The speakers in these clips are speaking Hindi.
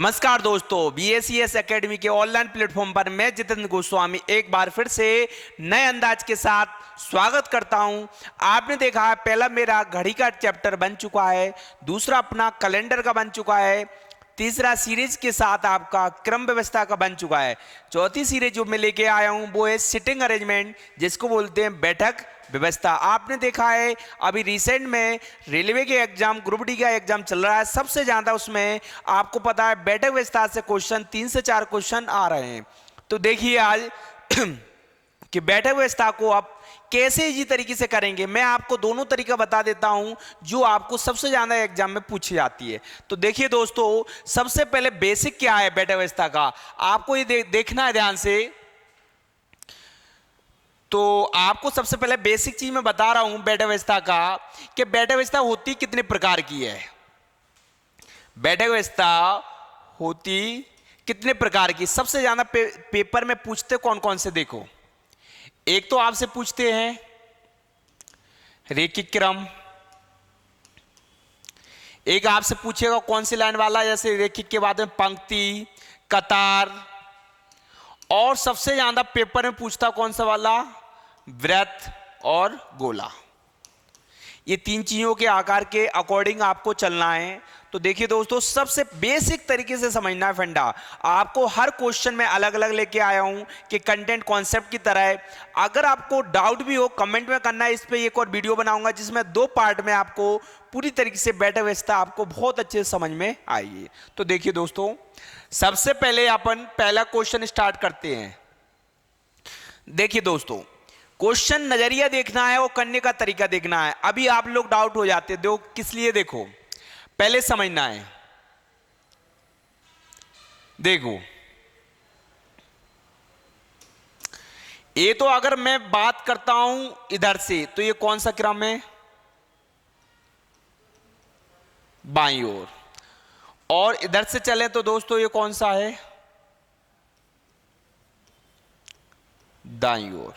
नमस्कार दोस्तों, BACS एकेडमी के ऑनलाइन प्लेटफॉर्म पर मैं जितेंद्र गोस्वामी एक बार फिर से नए अंदाज के साथ स्वागत करता हूं। आपने देखा है पहला मेरा घड़ी का चैप्टर बन चुका है, दूसरा अपना कैलेंडर का बन चुका है, तीसरा सीरीज के साथ आपका क्रम व्यवस्था का बन चुका है। चौथी सीरीज जो मैं लेके आया हूं वो है सिटिंग अरेंजमेंट, जिसको बोलते हैं बैठक व्यवस्था। आपने देखा है अभी रिसेंट में रेलवे के एग्जाम ग्रुप डी का एग्जाम चल रहा है, सबसे ज्यादा उसमें आपको पता है बैठक व्यवस्था से क्वेश्चन 3 से 4 क्वेश्चन आ रहे हैं। तो देखिए आज कि बैठक व्यवस्था को आप कैसे इजी तरीके से करेंगे। मैं आपको दोनों तरीका बता देता हूं जो आपको सबसे ज्यादा एग्जाम में पूछी जाती है। तो देखिए दोस्तों, सबसे पहले बेसिक क्या है बैठक व्यवस्था का, आपको ये देखना है ध्यान से। तो आपको सबसे पहले बेसिक चीज मैं बता रहा हूं बैठक व्यवस्था का, कि बैठक व्यवस्था होती कितने प्रकार की है। बैठक व्यवस्था होती कितने प्रकार की, सबसे ज्यादा पेपर में पूछते कौन कौन से, देखो। एक तो आपसे पूछते हैं रेखिक क्रम, एक आपसे पूछेगा कौन सी लाइन वाला, जैसे रेखिक के बाद में पंक्ति, कतार, और सबसे ज्यादा पेपर में पूछता कौन सा वाला, वृत्त और गोला। ये तीन चीजों के आकार के अकॉर्डिंग आपको चलना है। तो देखिए दोस्तों, सबसे बेसिक तरीके से समझना है फंडा। आपको हर क्वेश्चन में अलग अलग लेके आया हूं कि कंटेंट कॉन्सेप्ट की तरह है। अगर आपको डाउट भी हो कमेंट में करना है, इस पे एक और वीडियो बनाऊंगा जिसमें 2 पार्ट में आपको पूरी तरीके से बैठक व्यवस्था आपको बहुत अच्छे से समझ में आएगी। तो देखिए दोस्तों, सबसे पहले अपन पहला क्वेश्चन स्टार्ट करते हैं। देखिए दोस्तों, क्वेश्चन नजरिया देखना है और करने का तरीका देखना है। अभी आप लोग डाउट हो जाते हो किस लिए, देखो पहले समझना है। देखो ये तो अगर मैं बात करता हूं इधर से तो ये कौन सा क्रम है, बाईं ओर। और इधर से चले तो दोस्तों ये कौन सा है, दाईं ओर।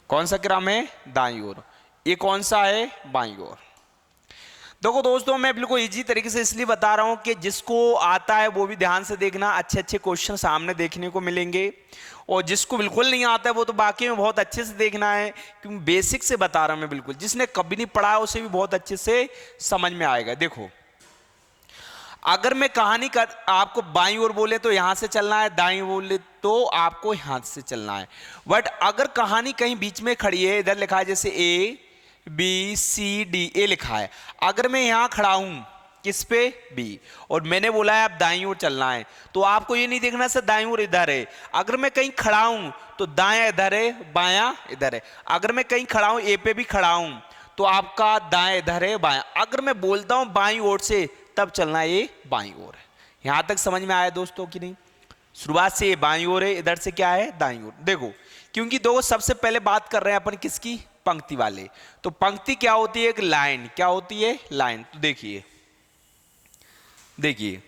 कौन सा क्रम है, दाईं ओर। ये कौन सा है, बाईं ओर। देखो दोस्तों, मैं बिल्कुल इजी तरीके से इसलिए बता रहा हूं कि जिसको आता है वो भी ध्यान से देखना, अच्छे अच्छे क्वेश्चन सामने देखने को मिलेंगे। और जिसको बिल्कुल नहीं आता है वो तो बाकी में बहुत अच्छे से देखना है, क्योंकि बेसिक से बता रहा हूं मैं बिल्कुल। जिसने कभी नहीं पढ़ा है उसे भी बहुत अच्छे से समझ में आएगा। देखो, अगर मैं कहानी कर आपको बाईं ओर बोले तो यहां से चलना है, दाईं बोले तो आपको यहां से चलना है। बट अगर कहानी कहीं बीच में खड़ी है, इधर लिखा है जैसे ABCD, ए लिखा है, अगर मैं यहां खड़ा हूं किस पे, B, और मैंने बोला है आप दाईं ओर चलना है, तो आपको ये नहीं देखना सर दाईं ओर इधर है। अगर मैं कहीं खड़ा हूं तो दायां इधर है, बायां इधर है। अगर मैं कहीं खड़ा हूं, A पे भी खड़ा हूं, तो आपका दाएं इधर है, बायां। अगर मैं बोलता हूं बाईं ओर से, तब चलना ये बाईं ओर है। यहां तक समझ में आया दोस्तों कि नहीं? शुरुआत से ये बाईं ओर है, इधर से क्या है, दाईं ओर। देखो, क्योंकि दो सबसे पहले बात कर रहे हैं अपन किसकी, पंक्ति वाले। तो पंक्ति क्या होती है, एक लाइन। क्या होती है, लाइन। तो देखिए देखिए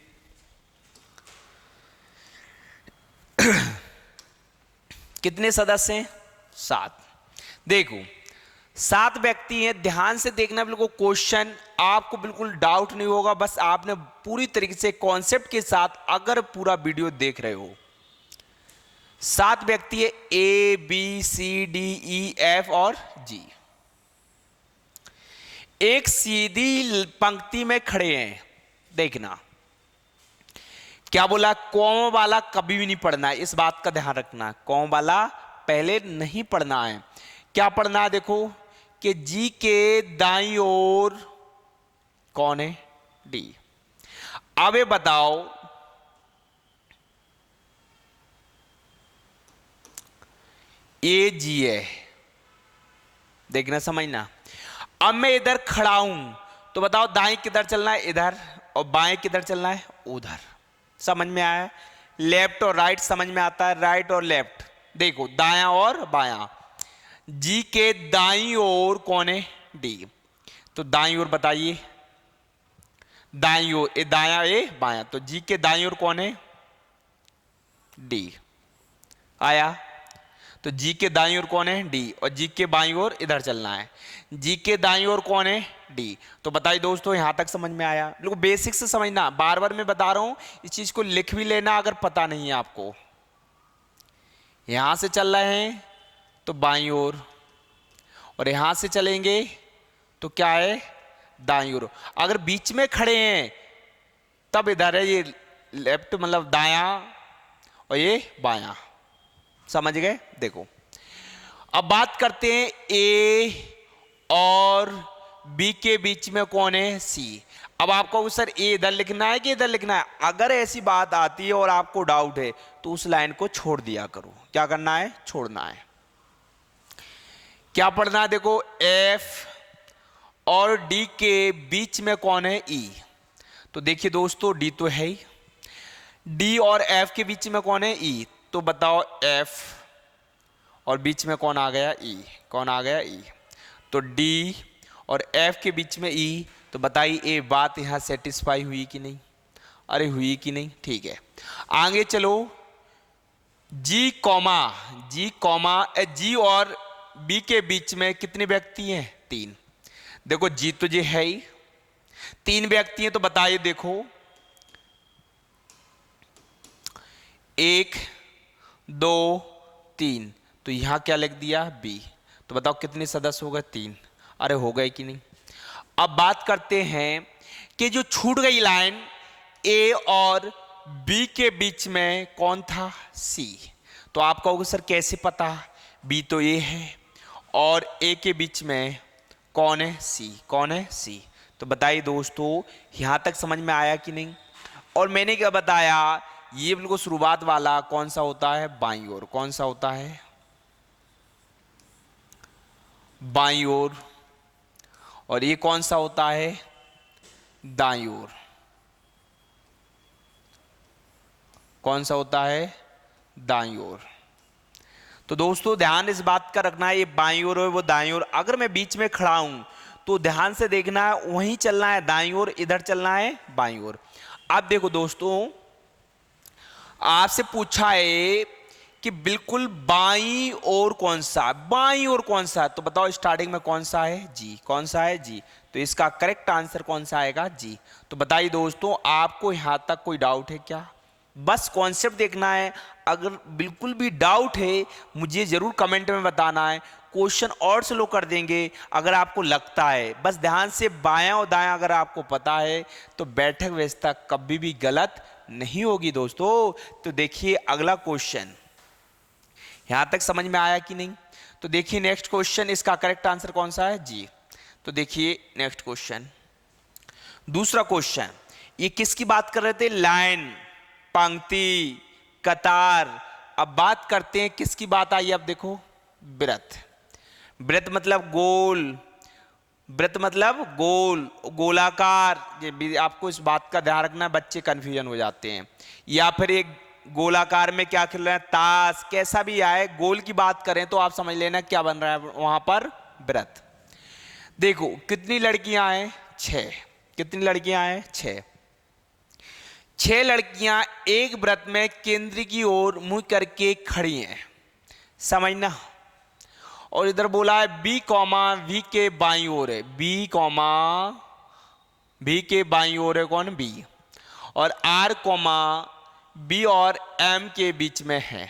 कितने सदस्य हैं, 7। देखो 7 व्यक्ति हैं, ध्यान से देखना बिल्कुल। क्वेश्चन आपको बिल्कुल डाउट नहीं होगा, बस आपने पूरी तरीके से कॉन्सेप्ट के साथ अगर पूरा वीडियो देख रहे हो। 7 व्यक्ति है, ABCDEF और G। एक सीधी पंक्ति में खड़े हैं। देखना क्या बोला, कॉमा वाला कभी भी नहीं पढ़ना है, इस बात का ध्यान रखना। कॉमा वाला पहले नहीं पढ़ना है। क्या पढ़ना है, देखो कि जी के दाईं ओर कौन है, डी। अब ये बताओ ये जी है, देखना समझना। अब मैं इधर खड़ा हूं तो बताओ दाएं किधर चलना है, इधर, और बाएं किधर चलना है, उधर। समझ में आया? लेफ्ट और राइट समझ में आता है, राइट और लेफ्ट। देखो दायां और बायां। जी के दाईं ओर कौन है, डी। तो दाईं ओर बताइए, दाईं ओर, ए दायां ए बायां, तो जी के दाईं ओर कौन है, डी। आया? तो जी के दाईं ओर कौन है, डी, और जी के बाईं ओर इधर चलना है। जी के दाईं ओर कौन है, डी। तो बताइए दोस्तों, यहां तक समझ में आया? लोग बेसिक से समझना, बार बार मैं बता रहा हूं, इस चीज को लिख भी लेना अगर पता नहीं है आपको। यहां से चल रहे हैं तो बाईं ओर, और यहां से चलेंगे तो क्या है, दाईं ओर। अगर बीच में खड़े हैं तब इधर है ये लेफ्ट मतलब दायां, और ये बायां। समझ गए? देखो अब बात करते हैं ए और बी के बीच में कौन है, सी। अब आपको सर ए इधर लिखना है कि इधर लिखना है? अगर ऐसी बात आती है और आपको डाउट है तो उस लाइन को छोड़ दिया करो। क्या करना है? छोड़ना है। क्या पढ़ना है? देखो एफ और डी के बीच में कौन है, ई। तो देखिए दोस्तों, डी तो है ही, डी और एफ के बीच में कौन है, ई। तो बताओ एफ और बीच में कौन आ गया, ई। कौन आ गया, ई। तो डी और एफ के बीच में ई। तो बताइए ये बात यहां सेटिस्फाई हुई कि नहीं? अरे हुई कि नहीं? ठीक है, आगे चलो। जी और बी के बीच में कितने व्यक्ति हैं, 3। देखो जी तो जी है ही, 3 व्यक्ति हैं। तो बताइए, देखो 1 2 3, तो यहां क्या लिख दिया, बी। तो बताओ कितने सदस्य हो गए, 3। अरे हो गए कि नहीं? अब बात करते हैं कि जो छूट गई लाइन ए और बी के बीच में कौन था, सी। तो आप कहोगे सर कैसे पता, बी तो ए है और ए के बीच में कौन है, सी। कौन है, सी। तो बताइए दोस्तों, यहां तक समझ में आया कि नहीं? और मैंने क्या बताया, ये बिल्कुल शुरुआत वाला कौन सा होता है, बाईं ओर। कौन सा होता है, बाईं ओर। और ये कौन सा होता है, दाईं ओर। कौन सा होता है, दाईं ओर। तो दोस्तों ध्यान इस बात का रखना है, ये बाईं ओर है वो दाईं ओर। अगर मैं बीच में खड़ा हूं तो ध्यान से देखना है, वहीं चलना है दाईं ओर, इधर चलना है बाईं ओर। अब देखो दोस्तों, आपसे पूछा है कि बिल्कुल बाईं ओर कौन सा, बाईं ओर कौन सा है? तो बताओ स्टार्टिंग में कौन सा है, जी। कौन सा है, जी। तो इसका करेक्ट आंसर कौन सा आएगा, जी। तो बताइए दोस्तों, आपको यहां तक कोई डाउट है क्या? बस कॉन्सेप्ट देखना है। अगर बिल्कुल भी डाउट है मुझे जरूर कमेंट में बताना है, क्वेश्चन और स्लो कर देंगे अगर आपको लगता है। बस ध्यान से बायां और दायां अगर आपको पता है तो बैठक व्यवस्था कभी भी गलत नहीं होगी दोस्तों। तो देखिए अगला क्वेश्चन, यहां तक समझ में आया कि नहीं? तो देखिए नेक्स्ट क्वेश्चन, इसका करेक्ट आंसर कौन सा है, जी। तो देखिए नेक्स्ट क्वेश्चन, दूसरा क्वेश्चन, ये किसकी बात कर रहे थे, लाइन, पंक्ति, कतार। अब बात करते हैं किसकी बात आई, अब देखो वृत्त। वृत्त मतलब गोल, वृत्त मतलब गोल, गोलाकार। ये आपको इस बात का ध्यान रखना, बच्चे कंफ्यूजन हो जाते हैं। या फिर एक गोलाकार में क्या खेल रहे हैं, ताश, कैसा भी आए, गोल की बात करें तो आप समझ लेना क्या बन रहा है वहां पर, वृत्त। देखो कितनी लड़कियां हैं, 6। कितनी लड़कियां हैं, 6। 6 लड़कियां एक वृत्त में केंद्र की ओर मुंह करके खड़ी हैं, समझना। और इधर बोला है बी कॉमा वी के बाईं ओर है, बी कॉमा वी के बाईं ओर है कौन, बी। और आर कॉमा बी और एम के बीच में है,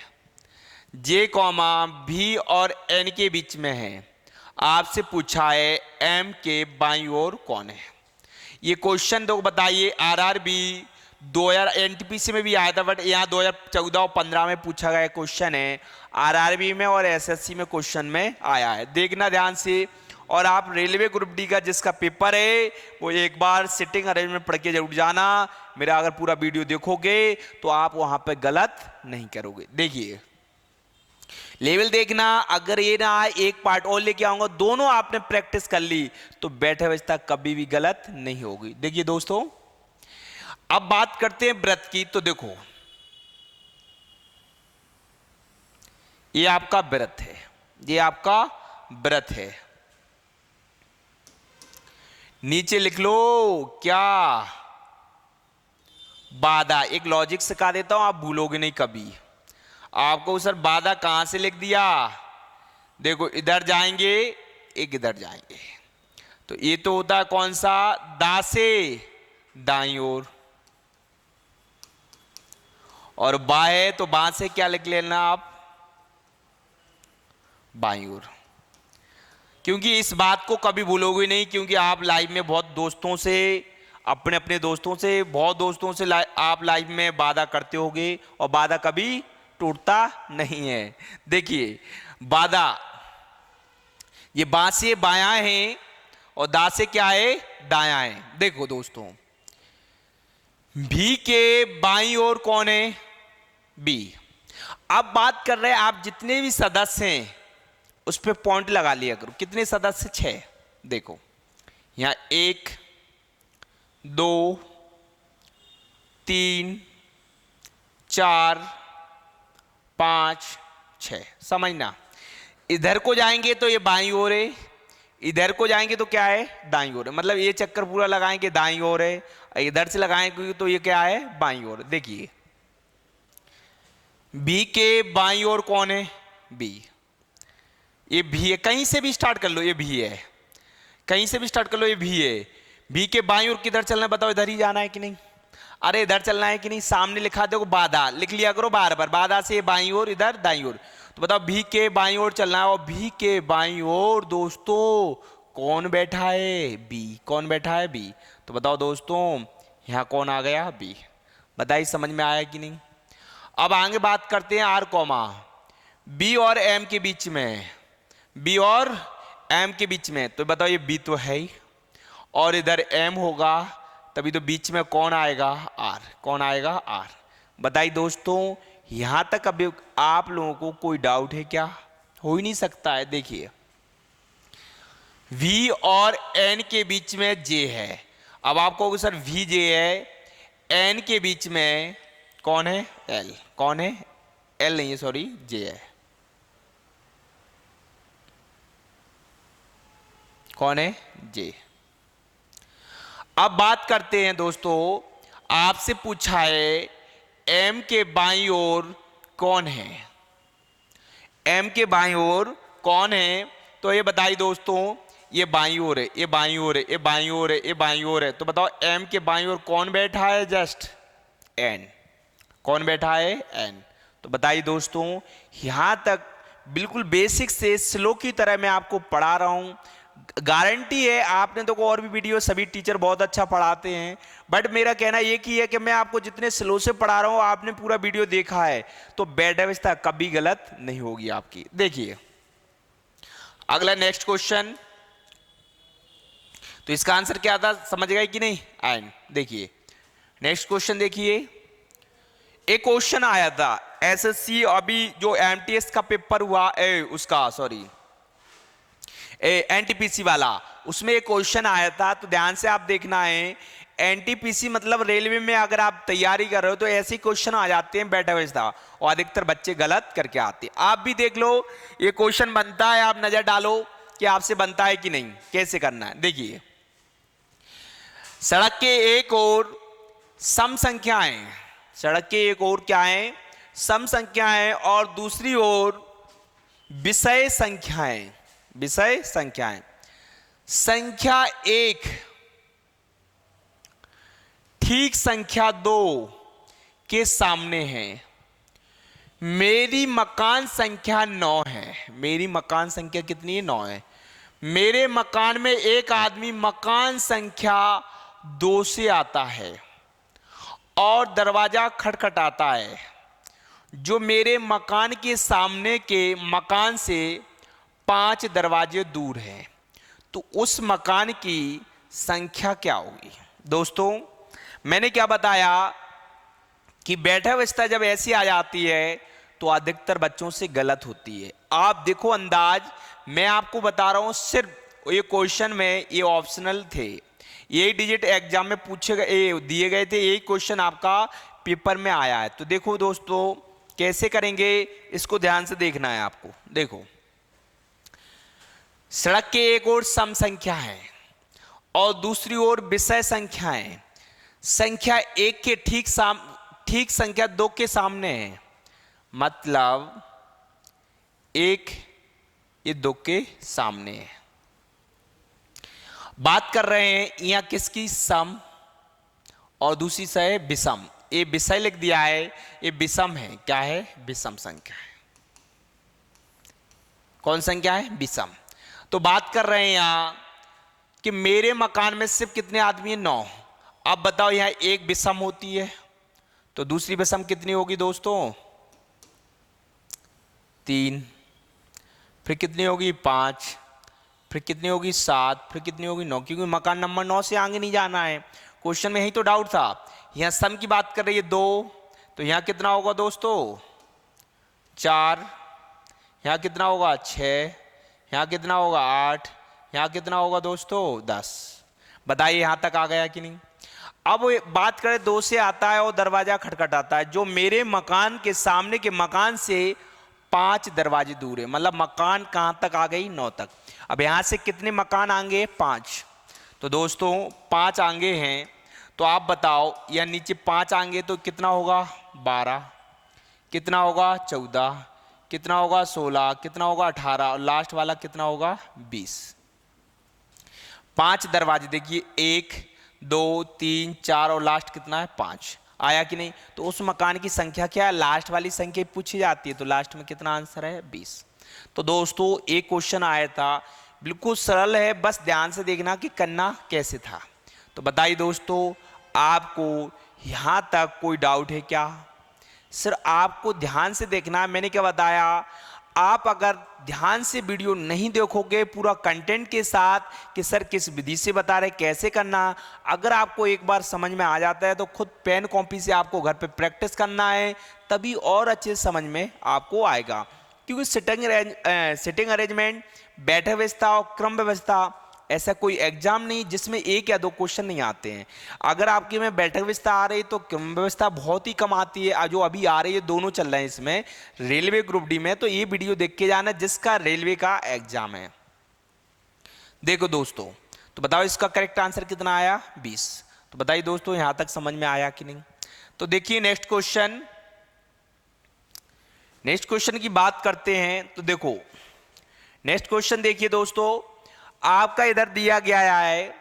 जे कॉमा भी और एन के बीच में है। आपसे पूछा है एम के बाईं ओर कौन है। ये क्वेश्चन तो बताइए आरआरबी 2000 एनटीपीसी में भी आया था, बट यहाँ 2014 और 15 में पूछा गया क्वेश्चन है, आरआरबी में और एसएससी में क्वेश्चन में आया है। देखना ध्यान से। और आप रेलवे ग्रुप डी का जिसका पेपर है वो एक बार सिटिंग अरेंजमेंट पढ़ के जरूर जाना। मेरा अगर पूरा वीडियो देखोगे तो आप वहां पे गलत नहीं करोगे। देखिए लेवल देखना, अगर ये ना एक पार्ट और लेके आऊंगा, दोनों आपने प्रैक्टिस कर ली तो बैठे अवस्था कभी भी गलत नहीं होगी। देखिए दोस्तों, अब बात करते हैं व्रत की। तो देखो ये आपका व्रत है, ये आपका व्रत है। नीचे लिख लो क्या, बाधा। एक लॉजिक सिखा देता हूं, आप भूलोगे नहीं कभी। आपको सर बाधा कहां से लिख दिया, देखो इधर जाएंगे, एक इधर जाएंगे, तो ये तो होता है कौन सा, दा से दाईं ओर, और बा है तो बा से क्या लिख लेना आप, बाईं ओर। क्योंकि इस बात को कभी भूलोगे नहीं, क्योंकि आप लाइफ में बहुत दोस्तों से, अपने अपने दोस्तों से, बहुत दोस्तों से आप लाइफ में वादा करते होगे और वादा कभी टूटता नहीं है। देखिए वादा, ये बा से बायां है और दा से क्या है, दायां है। देखो दोस्तों, भी के बाईं ओर कौन है, बी। अब बात कर रहे हैं आप जितने भी सदस्य हैं उस पर पॉइंट लगा लिया करो। कितने सदस्य, 6। देखो यहां 1 2 3 4 5 6, समझना। इधर को जाएंगे तो ये बाईं ओर है, इधर को जाएंगे तो क्या है, दाईं ओर है। मतलब ये चक्कर पूरा लगाएंगे दाईं ओर है, इधर से लगाएंगे तो ये क्या है, बाईं ओर। देखिए बी के बाईं ओर कौन है, बी। ये भी है, कहीं से भी स्टार्ट कर लो, ये भी है, कहीं से भी स्टार्ट कर लो, ये भी है। भी के बाईं ओर किधर चलना है बताओ, इधर ही जाना है कि नहीं, अरे इधर चलना है कि नहीं। सामने लिखा देखो बाधा, लिख लिया करो बार बार, बाधा से बाईं ओर, इधर दाईं ओर। तो बताओ भी के बाईं ओर चलना है, और भी के बाईं ओर दोस्तों कौन बैठा है, बी। कौन बैठा है, बी। तो बताओ दोस्तों यहां कौन आ गया, बी। बताइए समझ में आया कि नहीं। अब आगे बात करते हैं आर कॉमा, बी और एम के बीच में, बी और एम के बीच में। तो बताओ ये बी तो है ही, और इधर एम होगा, तभी तो बीच में कौन आएगा, आर। कौन आएगा, आर। बताइए दोस्तों यहां तक अभी आप लोगों को कोई डाउट है क्या, हो ही नहीं सकता है। देखिए वी और एन के बीच में जे है। अब आपको सर वी जे है, एन के बीच में कौन है, एल। कौन है, एल नहीं है, सॉरी जे है। कौन है, जे। अब बात करते हैं दोस्तों, आपसे पूछा है एम के बाईं ओर कौन है, एम के बाईं ओर कौन है। तो ये बताइए दोस्तों, ये बाईं ओर है, ये बाईं ओर है, ये बाईं ओर है, ये बाईं ओर है। तो बताओ एम के बाईं ओर कौन बैठा है, जस्ट एन। कौन बैठा है, एन। तो बताइए दोस्तों यहां तक बिल्कुल बेसिक से स्लो की तरह मैं आपको पढ़ा रहा हूं। गारंटी है आपने तो और भी वीडियो, सभी टीचर बहुत अच्छा पढ़ाते हैं, बट मेरा कहना ये की है कि मैं आपको जितने स्लो से पढ़ा रहा हूं, आपने पूरा वीडियो देखा है तो बैठ अवस्था कभी गलत नहीं होगी आपकी। देखिए अगला नेक्स्ट क्वेश्चन, तो इसका आंसर क्या था समझ गए कि नहीं, एंड। देखिए नेक्स्ट क्वेश्चन, देखिए एक क्वेश्चन आया था एसएससी, अभी जो एमटीएस का पेपर हुआ उसका सॉरी एनटीपीसी वाला, उसमें एक क्वेश्चन आया था। तो ध्यान से आप देखना है, एनटीपीसी मतलब रेलवे में अगर आप तैयारी कर रहे हो तो ऐसे क्वेश्चन आ जाते हैं बैठा अवस्था, और अधिकतर बच्चे गलत करके आते हैं। आप भी देख लो ये क्वेश्चन बनता है, आप नजर डालो कि आपसे बनता है कि नहीं, कैसे करना है। देखिए सड़क के एक ओर सम संख्याएं, सड़क के एक ओर क्या है, सम संख्याएं, और दूसरी ओर विषय संख्याएं, विषय संख्याएं। संख्या 1 ठीक संख्या 2 के सामने है। मेरी मकान संख्या 9 है, मेरी मकान संख्या कितनी है, 9 है। मेरे मकान में एक आदमी मकान संख्या 2 से आता है और दरवाजा खटखटाता है, जो मेरे मकान के सामने के मकान से 5 दरवाजे दूर है। तो उस मकान की संख्या क्या होगी। दोस्तों मैंने क्या बताया कि बैठा अवस्था जब ऐसी आ जाती है तो अधिकतर बच्चों से गलत होती है। आप देखो अंदाज, मैं आपको बता रहा हूं, सिर्फ ये क्वेश्चन में ये ऑप्शनल थे, यही डिजिट एग्जाम में पूछे गए दिए गए थे, यही क्वेश्चन आपका पेपर में आया है। तो देखो दोस्तों कैसे करेंगे, इसको ध्यान से देखना है आपको। देखो सड़क के एक ओर सम संख्या है और दूसरी ओर विषय संख्या है। संख्या 1 के ठीक संख्या 2 के सामने है, मतलब 1 ये 2 के सामने है। बात कर रहे हैं यहाँ किसकी, सम, और दूसरी से है विषम। ये विषय लिख दिया है, ये विषम है। क्या है, विषम संख्या है। कौन संख्या है, विषम। तो बात कर रहे हैं यहाँ कि मेरे मकान में सिर्फ कितने आदमी हैं, 9। अब बताओ यहाँ एक विषम होती है तो दूसरी विषम कितनी होगी दोस्तों, 3। फिर कितनी होगी, 5। फिर कितनी होगी, 7। फिर कितनी होगी, 9। क्योंकि मकान नंबर 9 से आगे नहीं जाना है। क्वेश्चन में यही तो डाउट था। यहाँ सम की बात कर रही है 2, तो यहाँ कितना होगा दोस्तों, 4। यहाँ कितना होगा, 6। यहाँ कितना होगा, 8। यहाँ कितना होगा दोस्तों, 10। बताइए यहाँ तक आ गया कि नहीं। अब बात करें 2 से आता है और दरवाजा खटखटाता है, जो मेरे मकान के सामने के मकान से 5 दरवाजे दूर है। मतलब मकान कहाँ तक आ गई, 9 तक। अब यहाँ से कितने मकान आएंगे, 5। तो दोस्तों 5 आगे हैं, तो आप बताओ या नीचे 5 आएंगे तो कितना होगा, 12। कितना होगा, 14। कितना होगा, 16। कितना होगा, 18। और लास्ट वाला कितना होगा, 20। 5 दरवाजे देखिए, 1 2 3 4 और लास्ट कितना है, 5। आया कि नहीं। तो उस मकान की संख्या क्या है, लास्ट वाली संख्या पूछी जाती है, तो लास्ट में कितना आंसर है, 20। तो दोस्तों एक क्वेश्चन आया था, बिल्कुल सरल है, बस ध्यान से देखना कि करना कैसे था। तो बताइए दोस्तों, आपको यहां तक कोई डाउट है क्या। सर आपको ध्यान से देखना है, मैंने क्या बताया, आप अगर ध्यान से वीडियो नहीं देखोगे पूरा कंटेंट के साथ कि सर किस विधि से बता रहे कैसे करना, अगर आपको एक बार समझ में आ जाता है तो खुद पेन कॉपी से आपको घर पे प्रैक्टिस करना है, तभी और अच्छे समझ में आपको आएगा। क्योंकि सिटिंग अरेंजमेंट, बैठक व्यवस्था और क्रम व्यवस्था, ऐसा कोई एग्जाम नहीं जिसमें 1 या 2 क्वेश्चन नहीं आते हैं। अगर आपके में बैठक व्यवस्था आ रही तो क्रम व्यवस्था बहुत ही कम आती है। जो अभी आ रही है दोनों चल रहे हैं इसमें, रेलवे ग्रुप डी में, तो ये वीडियो देख के जाना जिसका रेलवे का एग्जाम है। देखो दोस्तों, तो बताओ इसका करेक्ट आंसर कितना आया, 20। तो बताइए दोस्तों यहां तक समझ में आया कि नहीं। तो देखिए नेक्स्ट क्वेश्चन की बात करते हैं। तो देखो नेक्स्ट क्वेश्चन देखिए दोस्तों, आपका इधर दिया गया है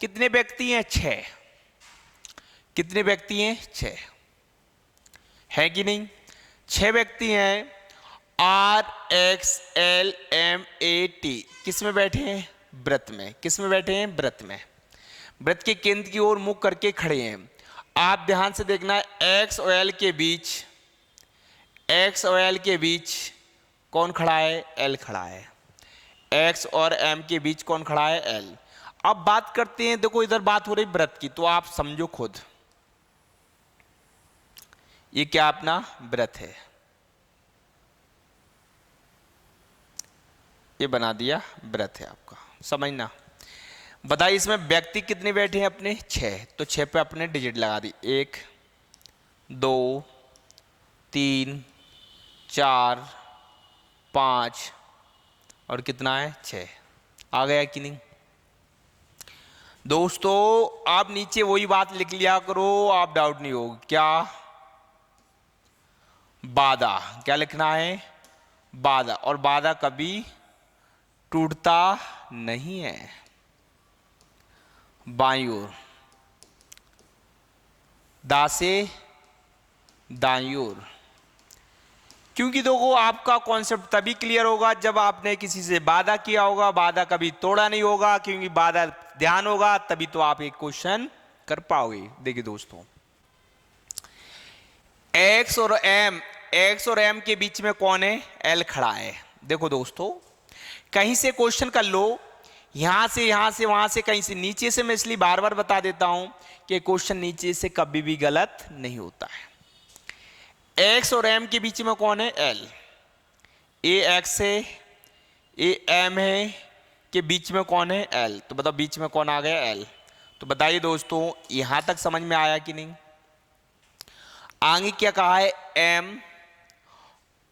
कितने व्यक्ति हैं, 6। कितने व्यक्ति हैं, 6 है कि नहीं। 6 व्यक्ति हैं। RXLMAT किस में बैठे हैं, व्रत में। किस में बैठे हैं, व्रत में। व्रत के केंद्र की ओर मुख करके खड़े हैं। आप ध्यान से देखना, X और L के बीच, X और L के बीच कौन खड़ा है, L खड़ा है। X और M के बीच कौन खड़ा है, L। अब बात करते हैं, देखो इधर बात हो रही व्रत की, तो आप समझो खुद, ये क्या अपना व्रत है, ये बना दिया व्रत है आपका, समझना। बताइए इसमें व्यक्ति कितने बैठे हैं अपने, 6। तो 6 पे अपने डिजिट लगा दी, 1 2 3 4 5 और कितना है, 6। आ गया कि नहीं दोस्तों। आप नीचे वही बात लिख लिया करो, आप डाउट नहीं होगा। क्या, बाधा। क्या लिखना है, बाधा। और बाधा कभी टूटता नहीं है। बाईं ओर, दा से दाईं ओर। क्योंकि देखो आपका कॉन्सेप्ट तभी क्लियर होगा जब आपने किसी से वादा किया होगा, वादा कभी तोड़ा नहीं होगा, क्योंकि वादा ध्यान होगा तभी तो आप एक क्वेश्चन कर पाओगे। देखिए दोस्तों, X और M के बीच में कौन है, L खड़ा है। देखो दोस्तों, कहीं से क्वेश्चन कर लो, यहां से वहां से, कहीं से, नीचे से। मैं इसलिए बार बार बता देता हूं कि क्वेश्चन नीचे से कभी भी गलत नहीं होता है। X और M के बीच में कौन है, L। A X है, A M है, के बीच में कौन है, L। तो बताओ बीच में कौन आ गया, L। तो बताइए दोस्तों यहां तक समझ में आया कि नहीं। आगे क्या कहा है, M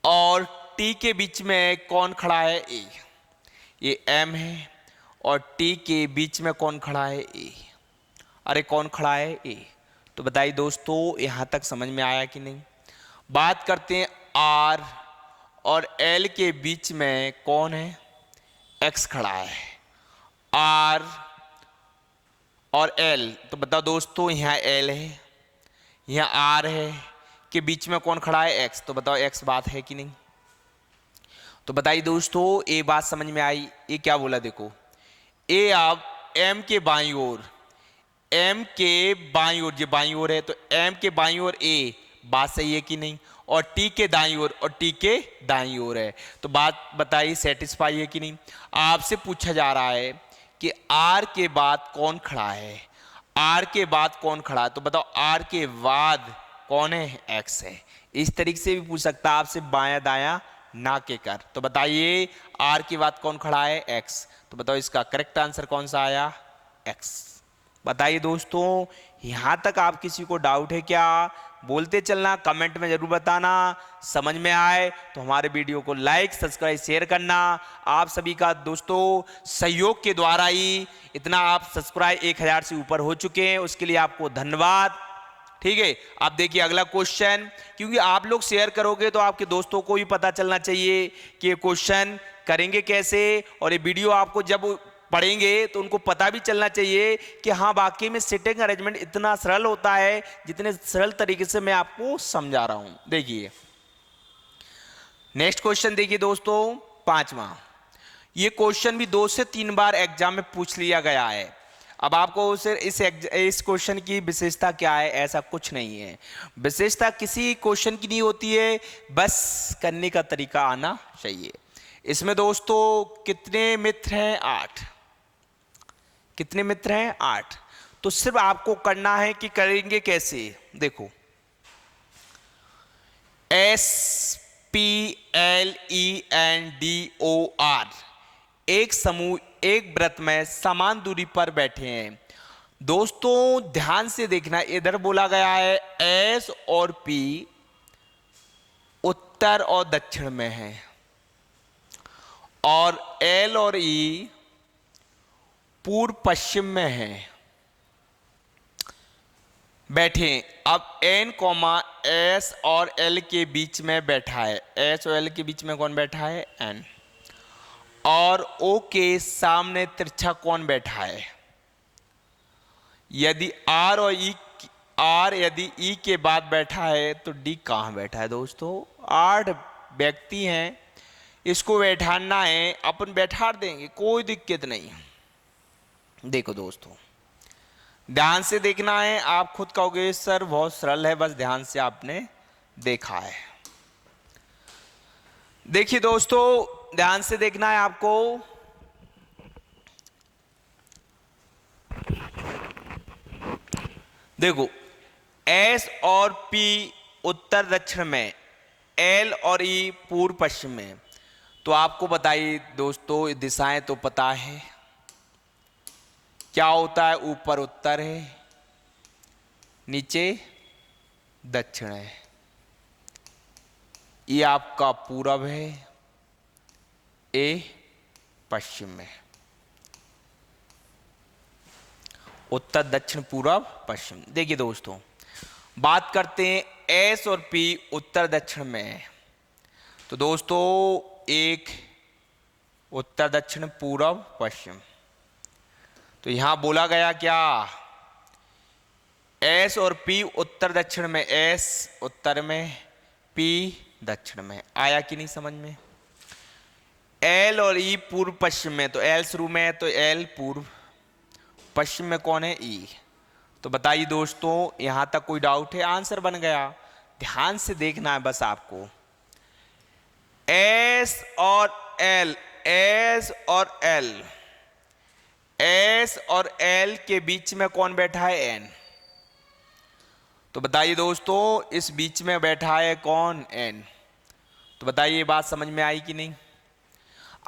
और T के बीच में कौन खड़ा है, A। ये M है और T के बीच में कौन खड़ा है, A। अरे कौन खड़ा है, A। तो बताइए दोस्तों यहां तक समझ में आया कि नहीं। बात करते हैं R और L के बीच में कौन है, X खड़ा है। R और एल, तो बताओ दोस्तों यहाँ एल है, यहाँ आर है, के बीच में कौन खड़ा है, एक्स। तो बताओ एक्स बात है कि नहीं। तो बताइए दोस्तों, ये बात समझ में आई। ये क्या बोला देखो, ए अब एम के बाईं ओर, एम के बाईं ओर, जो बाईं ओर है तो एम के बाईं ओर ए, बात सही है कि नहीं। और टी के दाईं ओर, और टी के दाईं ओर है, तो बात बताइए सेटिस्फाई है कि नहीं। आपसे पूछा जा रहा है कि आर के बाद कौन खड़ा है, आर के बाद कौन खड़ा है, तो बताओ आर के बाद कौन है, एक्स है। इस तरीके से भी पूछ सकता है आपसे, बायां दायां ना के कर। तो बताइए आर के बाद कौन खड़ा है, एक्स। तो बताओ इसका करेक्ट आंसर कौन सा आया, एक्स। बताइए दोस्तों, यहां तक आप किसी को डाउट है क्या, बोलते चलना, कमेंट में जरूर बताना। समझ में आए तो हमारे वीडियो को लाइक सब्सक्राइब शेयर करना। आप सभी का दोस्तों सहयोग के द्वारा ही इतना आप सब्सक्राइब 1000 से ऊपर हो चुके हैं, उसके लिए आपको धन्यवाद। ठीक है, आप देखिए अगला क्वेश्चन, क्योंकि आप लोग शेयर करोगे तो आपके दोस्तों को भी पता चलना चाहिए कि ये क्वेश्चन करेंगे कैसे, और ये वीडियो आपको जब पढ़ेंगे तो उनको पता भी चलना चाहिए कि हाँ वाकई में सिटिंग अरेंजमेंट इतना सरल होता है, जितने सरल तरीके से मैं आपको समझा रहा हूं। देखिए नेक्स्ट क्वेश्चन देखिए दोस्तों, 5वां। ये क्वेश्चन भी 2 से 3 बार एग्जाम में पूछ लिया गया है। अब आपको उसे इस क्वेश्चन की विशेषता क्या है, ऐसा कुछ नहीं है। विशेषता किसी क्वेश्चन की नहीं होती है, बस करने का तरीका आना चाहिए। इसमें दोस्तों कितने मित्र हैं, 8। कितने मित्र हैं, 8। तो सिर्फ आपको करना है कि करेंगे कैसे, देखो SPLENDOR, एक समूह एक व्रत में समान दूरी पर बैठे हैं। दोस्तों ध्यान से देखना, इधर बोला गया है S और P उत्तर और दक्षिण में है, और L और E पूर्व पश्चिम में है बैठे। अब N, S और L के बीच में बैठा है, S और L के बीच में कौन बैठा है, N। और O के सामने तिरछा कौन बैठा है, यदि R और R यदि E के बाद बैठा है तो D कहाँ बैठा है। दोस्तों 8 व्यक्ति हैं, इसको बैठाना है, अपन बैठा देंगे, कोई दिक्कत नहीं। देखो दोस्तों ध्यान से देखना है, आप खुद कहोगे सर बहुत सरल है, बस ध्यान से आपने देखा है। देखिए दोस्तों ध्यान से देखना है आपको, देखो S और P उत्तर दक्षिण में, L और E पूर्व पश्चिम में। तो आपको बताइए दोस्तों दिशाएं तो पता है क्या होता है, ऊपर उत्तर है, नीचे दक्षिण है, ये आपका पूरब है, ए पश्चिम में, उत्तर दक्षिण पूरब पश्चिम। देखिए दोस्तों बात करते हैं एस और पी उत्तर दक्षिण में है, तो दोस्तों एक उत्तर दक्षिण पूरब पश्चिम। तो यहां बोला गया क्या, एस और पी उत्तर दक्षिण में, एस उत्तर में, पी दक्षिण में। आया कि नहीं समझ में। एल और ई पूर्व पश्चिम में, तो एल शुरू में है तो एल पूर्व, पश्चिम में कौन है, ई। तो बताइए दोस्तों यहां तक कोई डाउट है, आंसर बन गया। ध्यान से देखना है बस आपको, एस और एल, एस और एल, एस और एल के बीच में कौन बैठा है, एन। तो बताइए दोस्तों इस बीच में बैठा है कौन, एन। तो बताइए ये बात समझ में आई कि नहीं।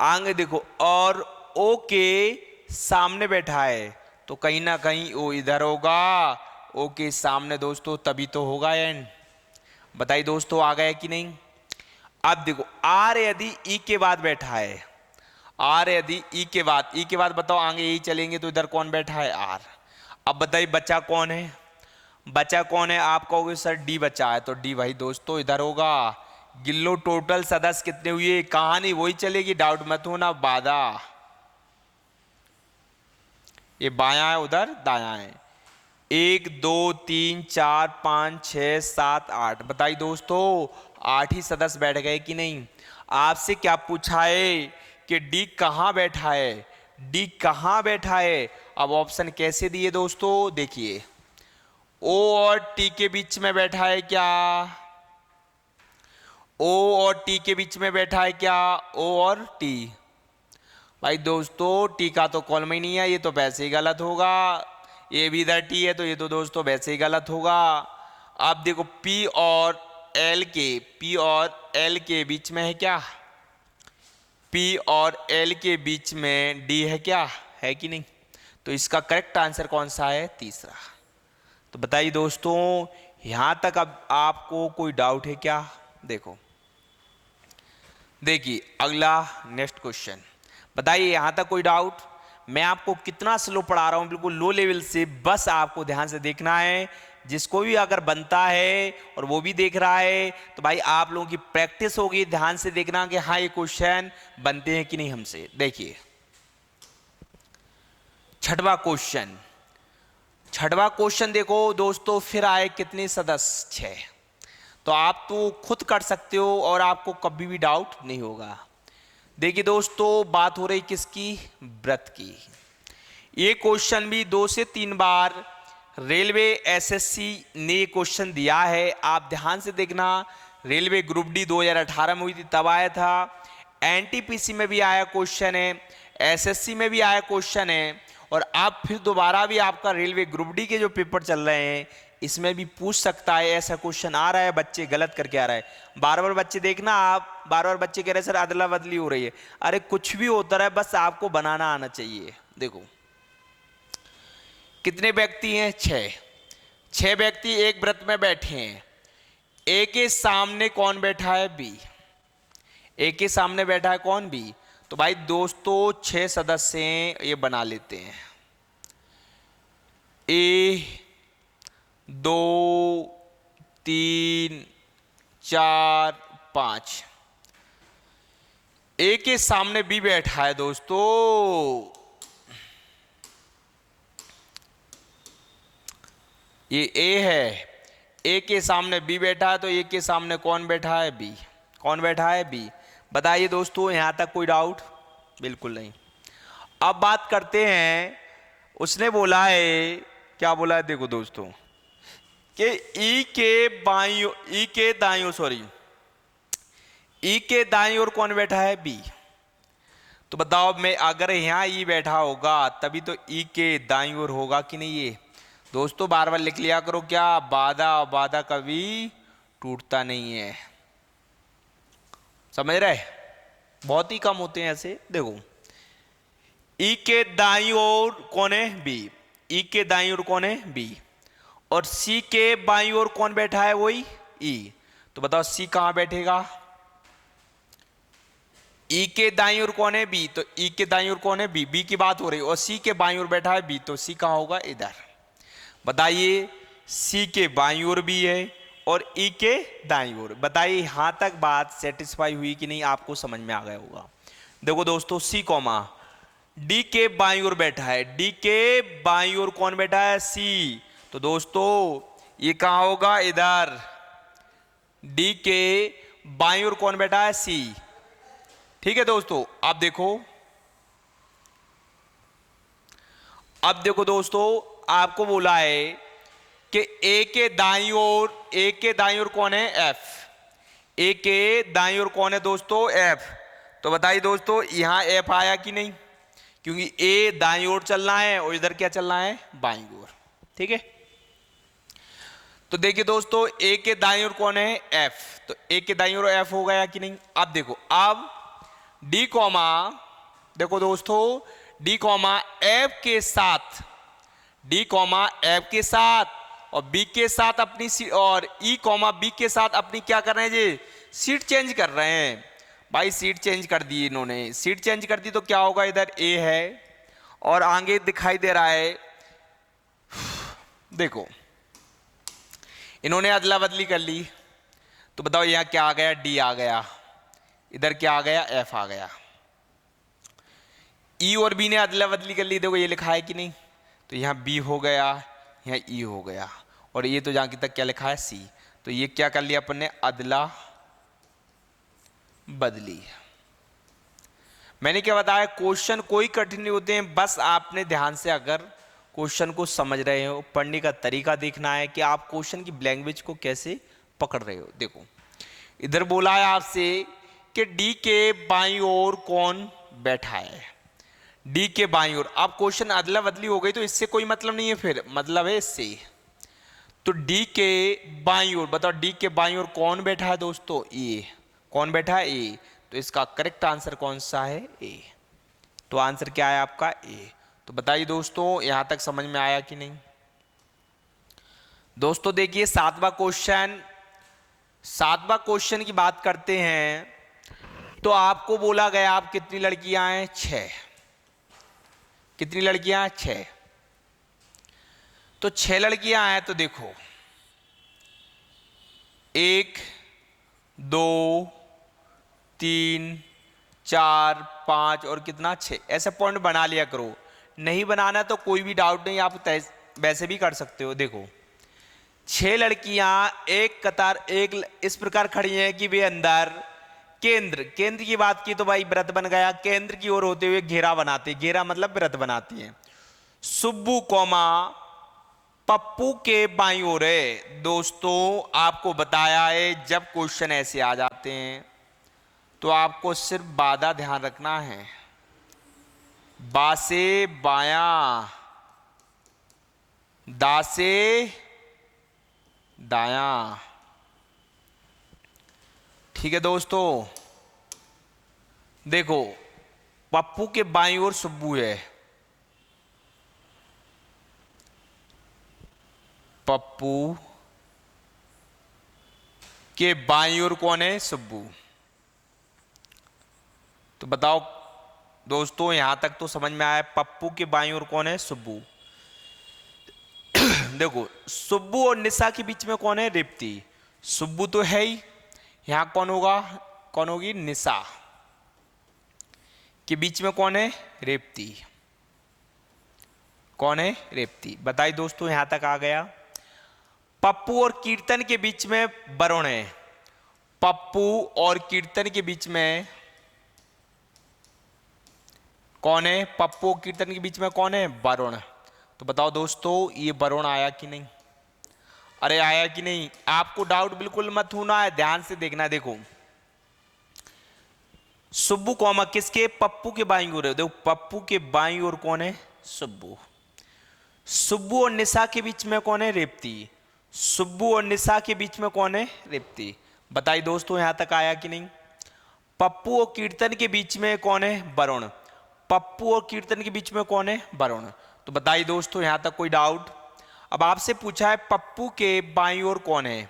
आगे देखो, और ओ के सामने बैठा है, तो कहीं ना कहीं ओ इधर होगा, ओ के सामने दोस्तों तभी तो होगा एन। बताइए दोस्तों आ गया कि नहीं। अब देखो आर यदि ई के बाद बैठा है, आर यदि ई के बाद बताओ आगे यही चलेंगे तो इधर कौन बैठा है, आर। अब बताइए बचा कौन है, बचा कौन है। आप कहोगे सर डी बचा है, तो डी भाई दोस्तों इधर होगा। गिल्लो टोटल सदस्य कितने हुए, कहानी वही चलेगी, डाउट मत होना। बाधा ये बायां है, उधर दायां है। 1 2 3 4 5 6 7 8, बताइए दोस्तों 8 ही सदस्य बैठ गए कि नहीं। आपसे क्या पूछा है कि डी कहां बैठा है, डी कहां बैठा है। अब ऑप्शन कैसे दिए दोस्तों, देखिए ओ और टी के बीच में बैठा है क्या, ओ और टी के बीच में बैठा है क्या, ओ और टी। भाई दोस्तों टी का तो कॉलम ही नहीं है, ये तो वैसे ही गलत होगा। ये भी इधर टी है तो ये तो दोस्तों वैसे ही गलत होगा। अब देखो पी और एल के, पी और एल के बीच में है क्या, पी और एल के बीच में डी है क्या, है कि नहीं। तो इसका करेक्ट आंसर कौन सा है, तीसरा। तो बताइए दोस्तों यहां तक अब आपको कोई डाउट है क्या। देखो देखिए अगला नेक्स्ट क्वेश्चन, बताइए यहां तक कोई डाउट। मैं आपको कितना स्लो पढ़ा रहा हूं, बिल्कुल लो लेवल से, बस आपको ध्यान से देखना है। जिसको भी अगर बनता है और वो भी देख रहा है तो भाई आप लोगों की प्रैक्टिस होगी। ध्यान से देखना कि हाँ ये क्वेश्चन बनते हैं कि नहीं हमसे। देखिए छठवां क्वेश्चन, छठवां क्वेश्चन देखो दोस्तों, फिर आए कितने सदस्य, 6। तो आप तो खुद कर सकते हो और आपको कभी भी डाउट नहीं होगा। देखिए दोस्तों बात हो रही किसकी, व्रत की। ये क्वेश्चन भी 2 से 3 बार रेलवे एसएससी ने ये क्वेश्चन दिया है, आप ध्यान से देखना। रेलवे ग्रुप डी 2018 में हुई थी तब आया था, एनटीपीसी में भी आया क्वेश्चन है, एसएससी में भी आया क्वेश्चन है, और अब फिर दोबारा भी आपका रेलवे ग्रुप डी के जो पेपर चल रहे हैं इसमें भी पूछ सकता है, ऐसा क्वेश्चन आ रहा है। बच्चे गलत करके आ रहा है, बार बार बच्चे देखना, आप बार बार बच्चे कह रहे हैं सर अदला बदली हो रही है। अरे कुछ भी होता है, बस आपको बनाना आना चाहिए। देखो कितने व्यक्ति हैं, 6। 6 व्यक्ति एक व्रत में बैठे हैं। ए के सामने कौन बैठा है, बी। ए के सामने बैठा है कौन, बी। तो भाई दोस्तों 6 सदस्य हैं, ये बना लेते हैं। ए 2 3 4 5, ए के सामने बी बैठा है दोस्तों। ये ए है, ए के सामने बी बैठा है, तो ए के सामने कौन बैठा है, बी। कौन बैठा है, बी। बताइए दोस्तों यहां तक कोई डाउट, बिल्कुल नहीं। अब बात करते हैं, उसने बोला है, क्या बोला है, देखो दोस्तों कि ई के दाईं ओर कौन बैठा है, बी। तो बताओ मैं अगर यहां ई बैठा होगा तभी तो ई के दाईं ओर होगा कि नहीं। ये दोस्तों बार बार लिख लिया करो, क्या वादा कभी टूटता नहीं है, समझ रहे, बहुत ही कम होते हैं ऐसे। देखो ई के दाईं ओर कौन है, बी। ई के दाईं ओर कौन है, बी। और सी के बाईं ओर कौन बैठा है, वही ई। तो बताओ सी कहां बैठेगा, ई के दाईं ओर कौन है, बी। तो ई के दाईं ओर कौन है, बी। बी की बात हो रही है, और सी के बाईं ओर बैठा है बी, तो सी कहां होगा, इधर। बताइए सी के बाईं ओर बी है और ई के दाईं ओर। बताइए यहां तक बात सेटिस्फाई हुई कि नहीं, आपको समझ में आ गया होगा। देखो दोस्तों सी कॉमा डी के बाईं ओर बैठा है, डी के बाईं ओर कौन बैठा है, सी। तो दोस्तों ये कहां होगा, इधर। डी के बाईं ओर कौन बैठा है, सी। ठीक है दोस्तों, अब देखो दोस्तों आपको बोला है कि ए के दाईं ओर कौन है, एफ। ए के दाईं ओर कौन है दोस्तों, एफ। तो बताइए दोस्तों यहां एफ आया कि नहीं, क्योंकि ए दाईं ओर चलना है और इधर क्या चलना है, बाईं ओर। ठीक है, तो देखिए दोस्तों ए के दाईं ओर कौन है, एफ। तो ए के दाईं ओर एफ हो गया कि नहीं। अब देखो, अब डी कॉमा, देखो दोस्तों डी कॉमा एफ के साथ, डी कॉमा एफ के साथ और बी के साथ अपनी सीट, और ई कॉमा बी के साथ अपनी क्या कर रहे हैं जी, सीट चेंज कर रहे हैं। भाई सीट चेंज कर दी इन्होंने, सीट चेंज कर दी तो क्या होगा, इधर ए है और आगे दिखाई दे रहा है। देखो इन्होंने अदला बदली कर ली, तो बताओ यहां क्या आ गया, डी आ गया, इधर क्या आ गया, एफ आ गया। ई और बी ने अदला बदली कर ली, देखो ये लिखा है कि नहीं, तो यहाँ बी हो गया, यहाँ ई हो गया, और ये तो जहाँ की तक क्या लिखा है सी। तो ये क्या कर लिया अपन ने, अदला बदली। मैंने क्या बताया, क्वेश्चन कोई कठिन नहीं होते हैं, बस आपने ध्यान से अगर क्वेश्चन को समझ रहे हो, पढ़ने का तरीका देखना है कि आप क्वेश्चन की लैंग्वेज को कैसे पकड़ रहे हो। देखो इधर बोला है आपसे कि डी के बाईं ओर कौन बैठा है, डी के बाईं ओर। अब क्वेश्चन अदला बदली हो गई तो इससे कोई मतलब नहीं है, फिर मतलब है इससे। तो डी के बाईं ओर बताओ, डी के बाईं ओर कौन बैठा है दोस्तों, ए। कौन बैठा है, ए। तो इसका करेक्ट आंसर कौन सा है, ए। तो आंसर क्या है आपका, ए। तो बताइए दोस्तों यहां तक समझ में आया कि नहीं। दोस्तों देखिए सातवां क्वेश्चन की बात करते हैं। तो आपको बोला गया आप कितनी लड़कियां हैं, 6। कितनी लड़कियां हैं, 6। तो 6 लड़कियां हैं। तो देखो 1 2 3 4 5 और कितना 6, ऐसे पॉइंट बना लिया करो। नहीं बनाना तो कोई भी डाउट नहीं, आप वैसे भी कर सकते हो। देखो 6 लड़कियां एक कतार एक इस प्रकार खड़ी हैं कि वे अंदर केंद्र की बात की तो भाई वृत्त बन गया, केंद्र की ओर होते हुए घेरा बनाती, घेरा मतलब वृत्त बनाती हैं। सुब्बू कौमा पप्पू के बाईं ओर है। दोस्तों आपको बताया है जब क्वेश्चन ऐसे आ जाते हैं तो आपको सिर्फ बाधा ध्यान रखना है, बा से बायां, दा से दायां। ठीक है दोस्तों, देखो पप्पू के बाईं ओर सुब्बू है, पप्पू के बाईं ओर कौन है, सुब्बू। तो बताओ दोस्तों यहां तक तो समझ में आया, पप्पू के बाईं ओर कौन है, सुब्बू। देखो सुब्बू और निशा के बीच में कौन है, रेवती। सुब्बू तो है ही, यहां कौन होगा, कौन होगी, निशा। के बीच में कौन है, रेवती। कौन है, रेवती। बताइए दोस्तों यहां तक आ गया। पप्पू और कीर्तन के बीच में वरुण है, पप्पू और कीर्तन के बीच में कौन है, पप्पू और कीर्तन के बीच में कौन है, वरुण। तो बताओ दोस्तों ये वरुण आया कि नहीं, अरे आया कि नहीं। आपको डाउट बिल्कुल मत होना है, ध्यान से देखना। देखो सुब्बू कौमा किसके, पप्पू के बाईं ओर है। देखो पप्पू के बाईं ओर कौन है, सुब्बू। सुब्बू और निशा के बीच में कौन है, रेवती। सुब्बू और निशा के बीच में कौन है, रेवती। बताइए दोस्तों यहां तक आया कि नहीं। पप्पू और कीर्तन के बीच में कौन है, वरुण। पप्पू और कीर्तन के बीच में कौन है, वरुण। तो बताइए दोस्तों यहां तक कोई डाउट। अब आपसे पूछा है पप्पू के बाईं ओर कौन है,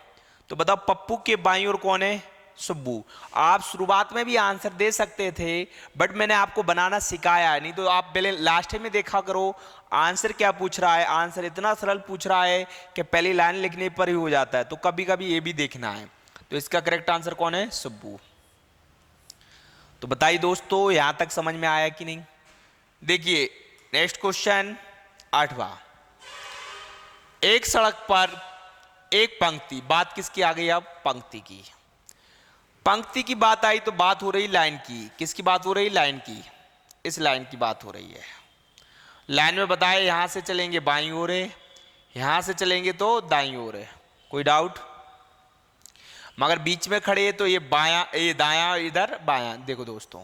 तो बताओ पप्पू के बाईं ओर कौन है, सुब्बू। आप शुरुआत में भी आंसर दे सकते थे बट मैंने आपको बनाना सिखाया है, नहीं तो आप पहले लास्ट में देखा करो आंसर क्या पूछ रहा है। आंसर इतना सरल पूछ रहा है कि पहली लाइन लिखने पर ही हो जाता है, तो कभी कभी ये भी देखना है। तो इसका करेक्ट आंसर कौन है, सुब्बू। तो बताइए दोस्तों यहां तक समझ में आया कि नहीं। देखिए नेक्स्ट क्वेश्चन 8वां। एक सड़क पर एक पंक्ति, बात किसकी आ गई, अब पंक्ति की। पंक्ति की बात आई तो बात हो रही लाइन की, किसकी बात हो रही, लाइन की। इस लाइन की बात हो रही है। लाइन में बताया यहां से चलेंगे बाईं ओर है, यहां से चलेंगे तो दाईं ओर है, कोई डाउट। मगर बीच में खड़े तो ये बायां, ये दायां, इधर बायां। देखो दोस्तों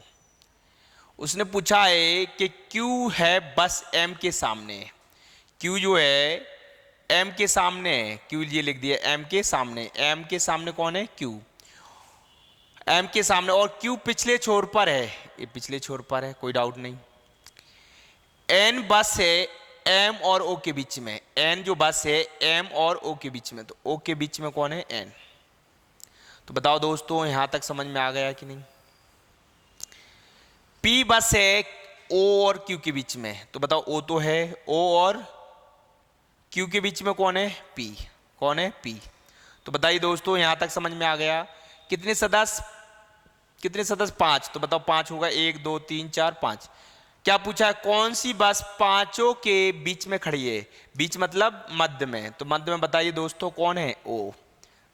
उसने पूछा है कि क्यू है बस एम के सामने। क्यू जो है एम के सामने है, क्यू ये लिख दिया एम के सामने। एम के सामने कौन है, क्यू। एम के सामने, और क्यू पिछले छोर पर है, ये पिछले छोर पर है, कोई डाउट नहीं। एन बस है एम और ओ के बीच में, एन जो बस है एम और ओ के बीच में, तो ओ के बीच में कौन है, एन। तो बताओ दोस्तों यहां तक समझ में आ गया कि नहीं। पी बस है ओ और क्यू के बीच में, तो बताओ ओ तो है, ओ और क्यू के बीच में कौन है, पी। कौन है, पी। तो बताइए दोस्तों यहां तक समझ में आ गया। कितने सदस्य, 5। तो बताओ 5 होगा, 1 2 3 4 5। क्या पूछा है, कौन सी बस पांचों के बीच में खड़ी है? बीच मतलब मध्य में, तो मध्य में बताइए दोस्तों कौन है? ओ।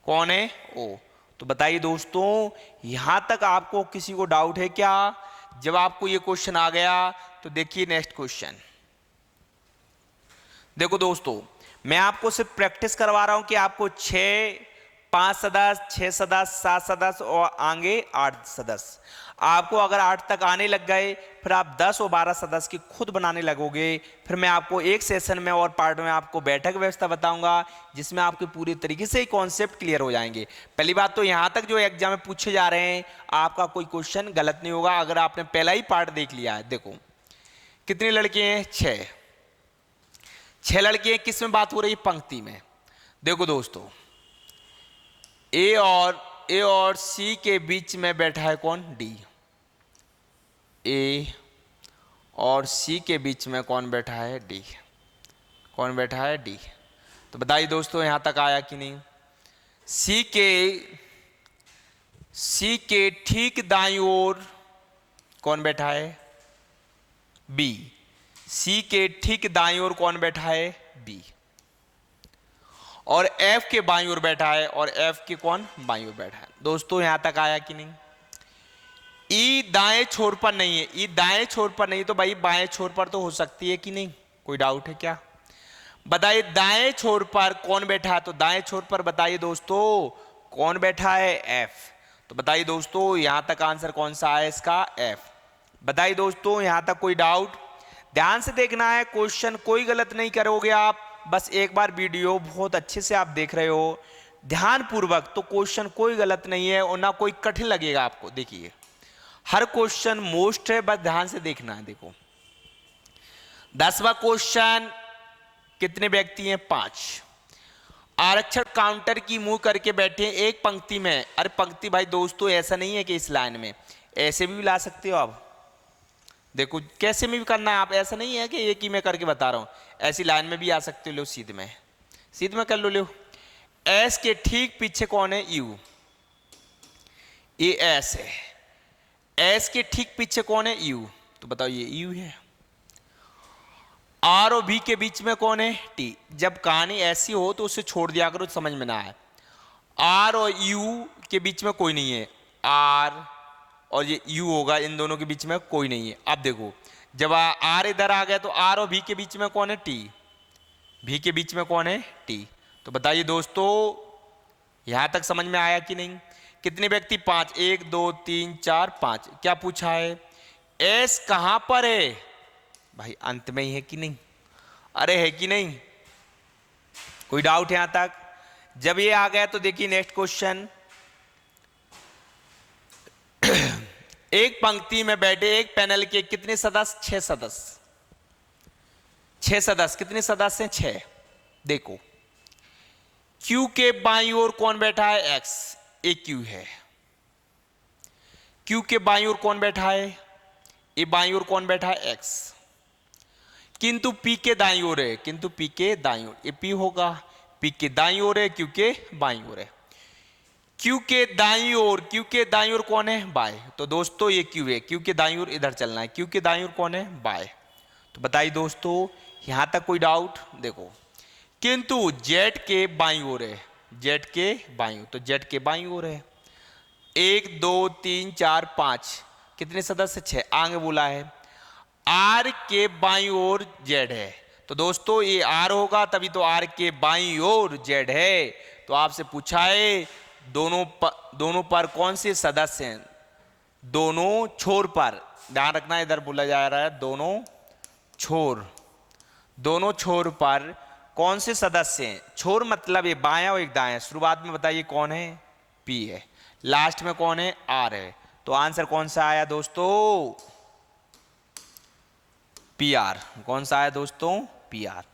कौन है? ओ। तो बताइए दोस्तों, यहां तक आपको किसी को डाउट है क्या? जब आपको ये क्वेश्चन आ गया तो देखिए नेक्स्ट क्वेश्चन। देखो दोस्तों, मैं आपको सिर्फ प्रैक्टिस करवा रहा हूं कि आपको 6, 5 सदस्य, 6 सदस्य, 7 सदस्य और आगे 8 सदस्य। आपको अगर 8 तक आने लग गए, फिर आप 10 और 12 सदस्य की खुद बनाने लगोगे। फिर मैं आपको एक सेशन में और पार्ट में आपको बैठक व्यवस्था बताऊंगा, जिसमें आपके पूरी तरीके से ही कॉन्सेप्ट क्लियर हो जाएंगे। पहली बात तो यहां तक जो एग्जाम में पूछे जा रहे हैं, आपका कोई क्वेश्चन गलत नहीं होगा अगर आपने पहला ही पार्ट देख लिया है। देखो कितनी लड़के हैं? 6 लड़के हैं। किस में बात हो रही है? पंक्ति में। देखो दोस्तों, ए और सी के बीच में बैठा है कौन? डी। ए और सी के बीच में कौन बैठा है? डी। कौन बैठा है? डी। तो बताइए दोस्तों, यहां तक आया कि नहीं? सी के ठीक दाईं ओर कौन बैठा है? बी। सी के ठीक दाईं ओर कौन बैठा है? बी। और एफ के बाईं ओर बैठा है, और एफ के कौन? बाईं ओर बैठा है। दोस्तों यहां तक आया कि नहीं? ई दाएं छोर पर नहीं है। ई दाएं छोर पर नहीं तो भाई बाएं छोर पर तो हो सकती है कि नहीं? कोई डाउट है क्या? बताइए दाएं छोर पर कौन बैठा है? तो दाएं छोर पर बताइए दोस्तों कौन बैठा है? एफ। तो बताइए दोस्तों यहां तक आंसर कौन सा है इसका? एफ। बताइए दोस्तों यहां तक कोई डाउट? ध्यान से देखना है क्वेश्चन, कोई गलत नहीं करोगे आप। बस एक बार वीडियो बहुत अच्छे से आप देख रहे हो ध्यान पूर्वक, तो क्वेश्चन कोई गलत नहीं है और ना कोई कठिन लगेगा आपको। देखिए हर क्वेश्चन मोस्ट है, बस ध्यान से देखना है। देखो 10वां क्वेश्चन, कितने व्यक्ति हैं? 5। आरक्षण काउंटर की मुंह करके बैठे एक पंक्ति में। अरे पंक्ति भाई दोस्तों ऐसा नहीं है कि इस लाइन में, ऐसे भी ला सकते हो आप। देखो कैसे में भी करना है आप, ऐसा नहीं है कि एक ही मैं करके बता रहा हूं, ऐसी लाइन में भी आ सकते हो। लो सीध में कर लो। एस के ठीक पीछे कौन है? यू। ये एस है। एस के ठीक पीछे कौन है? यू। तो बताओ ये यू है। आर और भी के बीच में कौन है? टी। जब कहानी ऐसी हो तो उसे छोड़ दिया करो, समझ में ना आए। आर और यू के बीच में कोई नहीं है। आर और ये यू होगा, इन दोनों के बीच में कोई नहीं है। अब देखो जब आर इधर आ गया तो आर और भी के बीच में कौन है? टी। भी के बीच में कौन है? टी। तो बताइए दोस्तों यहां तक समझ में आया कि नहीं? कितने व्यक्ति? 5। 1 2 3 4 5। क्या पूछा है? एस कहां पर है? भाई अंत में ही है कि नहीं? अरे है कि नहीं? कोई डाउट यहां तक? जब ये आ गया तो देखिए नेक्स्ट क्वेश्चन। एक पंक्ति में बैठे एक पैनल के कितने सदस्य? 6 सदस्य। 6 सदस्य। कितने सदस्य हैं? 6। देखो क्यू के बाईं ओर कौन बैठा है? एक्स। ए क्यू है। क्यू के बाईं ओर कौन बैठा है? ए बाईं ओर कौन बैठा है? एक्स। किंतु पी के दाईं ओर है। किंतु पी के दाईं ओर ए पी होगा। पी के दाईं ओर है, क्यू के बाईं ओर है। क्यू के दाईं ओर कौन है? बाय। तो दोस्तों ये क्यू है, क्यू के दाईं ओर इधर चलना है। क्यू के दाईं ओर कौन है? बाय। तो बताइए दोस्तों यहां तक कोई डाउट? देखो किंतु जेड के बाईं ओर है। जेड के बाईं ओर, तो जेड के बाईं ओर है। 1 2 3 4 5। कितने सदस्य? 6। आगे बोला है आर के बाईं ओर जेड है। तो दोस्तों ये आर होगा, तभी तो आर के बाईं ओर जेड है। तो आपसे पूछा है दोनों पर कौन से सदस्य हैं? दोनों छोर पर, ध्यान रखना इधर बोला जा रहा है दोनों छोर पर कौन से सदस्य हैं? छोर मतलब ये बायां और एक दायां। शुरुआत में बताइए कौन है? पी है। लास्ट में कौन है? आर है। तो आंसर कौन सा आया दोस्तों? P R. कौन सा आया दोस्तों? P R.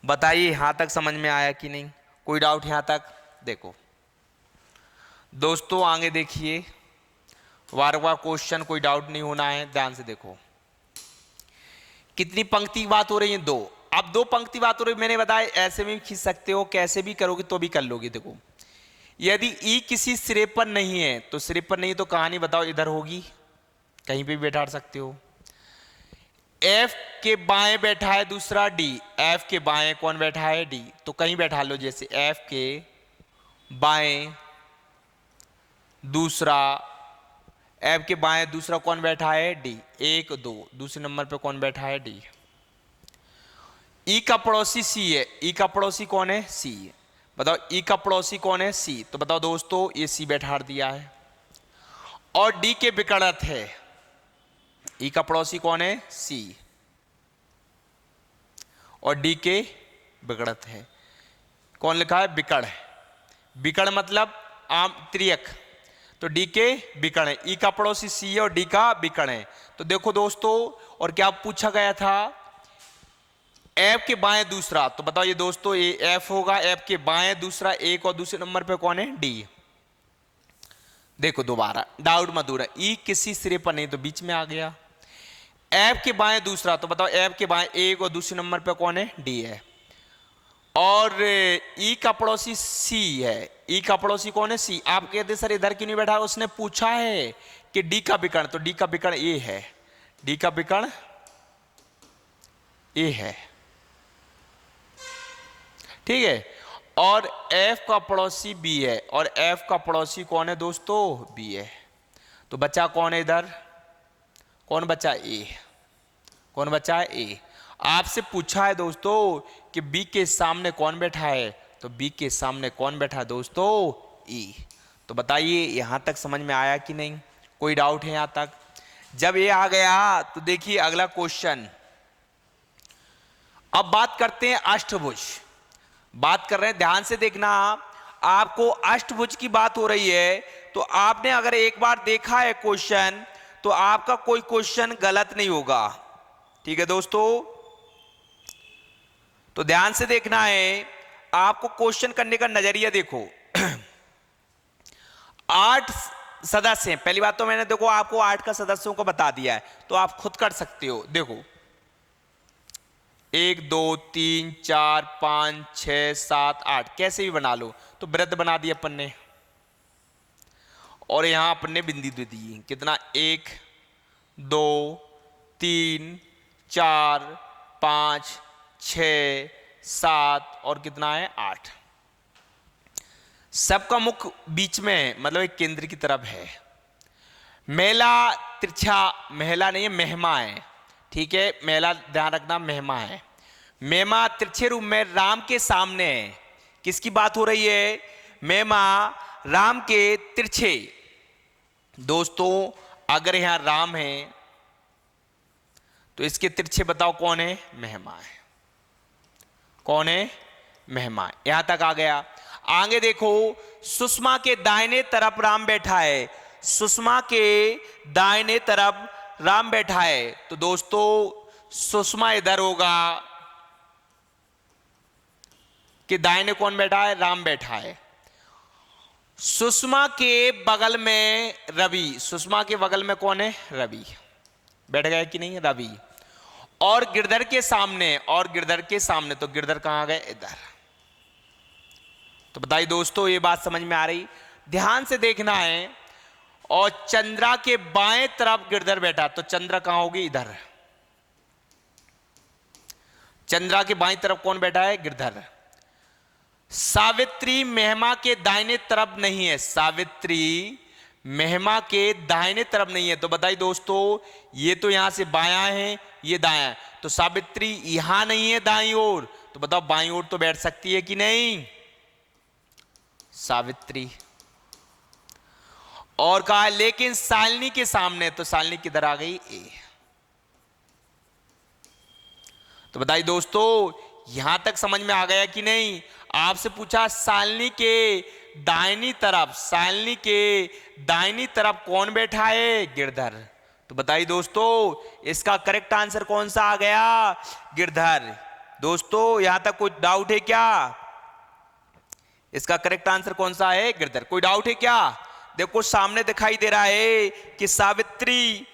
बताइए यहां तक समझ में आया कि नहीं? कोई डाउट यहां तक? देखो दोस्तों आगे देखिए, बार क्वेश्चन, कोई डाउट नहीं होना है। ध्यान से देखो कितनी पंक्ति की बात हो रही है? 2। अब 2 पंक्ति बात हो रही है। मैंने बताया ऐसे भी खींच सकते हो, कैसे भी करोगे तो भी कर लोगे। देखो यदि ई किसी सिरे पर नहीं है, तो सिरे पर नहीं तो कहानी बताओ इधर होगी, कहीं पे भी बैठा सकते हो। एफ के बाएं बैठा है दूसरा डी, एफ के बाएं कौन बैठा है डी, तो कहीं बैठा लो, जैसे एफ के बाएं दूसरा, एफ के बाएं दूसरा कौन बैठा है डी, 1 2, दूसरे नंबर पे कौन बैठा है डी। ई का पड़ोसी सी है, ई का पड़ोसी कौन है सी, बताओ ई का पड़ोसी कौन है सी, तो बताओ दोस्तों ये सी बैठा दिया है। और डी के विकर्णक है, ई का पड़ोसी कौन है सी और डी के विकर्णक है, कौन लिखा है विकर्ण, विकर्ण मतलब आम त्रियक, तो डी के विकर्ण है, ई का पड़ोसी सी है और डी का विकर्ण है। तो देखो दोस्तों, और क्या पूछा गया था, एफ के बाएं दूसरा, तो बताओ ये दोस्तों ये एफ होगा, एफ के बाएं दूसरा 1 और दूसरे नंबर पे कौन है डी। देखो दोबारा डाउट मत हो रहा, ई किसी सिरे पर नहीं तो बीच में आ गया, एफ के बाएं दूसरा, तो बताओ एफ के बाएं 1 और दूसरे नंबर पे कौन है डी है। और ई का पड़ोसी सी है, ई का पड़ोसी कौन है सी, आप कहते सर इधर क्यों नहीं बैठा, उसने पूछा है कि डी का विकर्ण, तो डी का विकर्ण ए है, डी का विकर्ण ए है, ठीक है। और एफ का पड़ोसी बी है, और एफ का पड़ोसी कौन है दोस्तों बी है, तो बच्चा कौन है इधर, कौन बच्चा ए, कौन बच्चा है ए। आपसे पूछा है दोस्तों कि बी के सामने कौन बैठा है, तो बी के सामने कौन बैठा है दोस्तों ई। तो बताइए यहां तक समझ में आया कि नहीं, कोई डाउट है यहां तक। जब ये आ गया तो देखिए अगला क्वेश्चन, अब बात करते हैं अष्टभुज, बात कर रहे हैं, ध्यान से देखना, आपको अष्टभुज की बात हो रही है, तो आपने अगर एक बार देखा है क्वेश्चन तो आपका कोई क्वेश्चन गलत नहीं होगा, ठीक है दोस्तों। तो ध्यान से देखना है, आपको क्वेश्चन करने का नजरिया देखो। 8 सदस्य हैं, पहली बात तो मैंने देखो आपको 8 का सदस्यों को बता दिया है, तो आप खुद कर सकते हो। देखो 1 2 3 4 5 6 7 8 कैसे भी बना लो, तो वृत्त बना दिया अपन ने, और यहां अपन ने बिंदु दे दी, कितना 1 2 3 4 5 6 7 और कितना है 8, सबका मुख बीच में है, मतलब एक केंद्र की तरफ है। मेला तिरछा, महिला नहीं है महिमा है, ठीक है, महिला ध्यान रखना महिमा है, महिमा तिरछे रूप में राम के सामने है। किसकी बात हो रही है, महिमा राम के तिरछे। दोस्तों अगर यहां राम है तो इसके तिरछे बताओ कौन है, महिमा है, कौन है महिमा। यहां तक आ गया। आगे देखो, सुषमा के दाहिने तरफ राम बैठा है, सुषमा के दाहिने तरफ राम बैठा है, तो दोस्तों सुषमा इधर होगा कि दाहिने कौन बैठा है, राम बैठा है। सुषमा के बगल में रवि, सुषमा के बगल में कौन है, रवि बैठ गया कि नहीं, रवि। और गिरधर के सामने, और गिरधर के सामने, तो गिरधर कहां गए, इधर। तो बताइए दोस्तों ये बात समझ में आ रही, ध्यान से देखना है। और चंद्रा के बाएं तरफ गिरधर बैठा, तो चंद्रा कहां होगी, इधर। चंद्रा के बाएं तरफ कौन बैठा है, गिरधर। सावित्री महिमा के दाहिने तरफ नहीं है, सावित्री महिमा के दाहिने तरफ नहीं है, तो बताइए दोस्तों ये तो यहां से बायां है, ये दायां है, तो सावित्री यहां नहीं है दाईं ओर, तो बताओ बाईं ओर तो बैठ सकती है कि नहीं, सावित्री। और कहा लेकिन शालिनी के सामने, तो शालिनी किधर आ गई, ए। तो बताइए दोस्तों यहां तक समझ में आ गया कि नहीं। आपसे पूछा शालिनी के दाहिनी तरफ, शालिनी के दाहिनी तरफ कौन बैठा है, गिरधर। तो बताइए दोस्तों इसका करेक्ट आंसर कौन सा आ गया, गिरधर। दोस्तों यहां तक कोई डाउट है क्या, इसका करेक्ट आंसर कौन सा है, गिरधर। कोई डाउट है क्या, देखो सामने दिखाई दे रहा है कि सावित्री,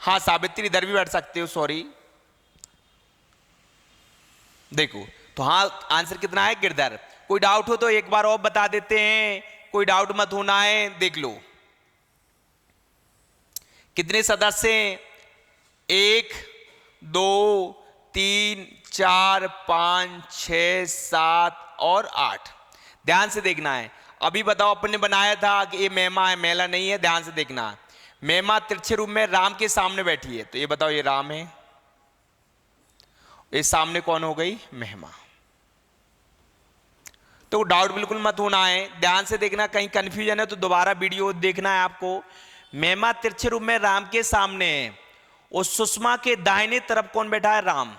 हाँ सावित्री इधर भी बैठ सकते हो, सॉरी देखो, तो हाँ आंसर कितना है, गिरधर। कोई डाउट हो तो एक बार और बता देते हैं, कोई डाउट मत होना है। देख लो कितने सदस्य हैं, 1 2 3 4 5 6 7 और 8। ध्यान से देखना है। अभी बताओ अपने बनाया था कि ये महिमा है, मेला नहीं है। ध्यान से देखना है। महिमा तिरछे रूप में राम के सामने बैठी है, तो ये बताओ ये राम है, ये सामने कौन हो गई? महिमा। तो डाउट बिल्कुल मत होना है, ध्यान से देखना, कहीं कंफ्यूजन है तो दोबारा वीडियो देखना है आपको। महिमा तिरछे रूप में राम के सामने है, और सुषमा के दाहिने तरफ कौन बैठा है? राम।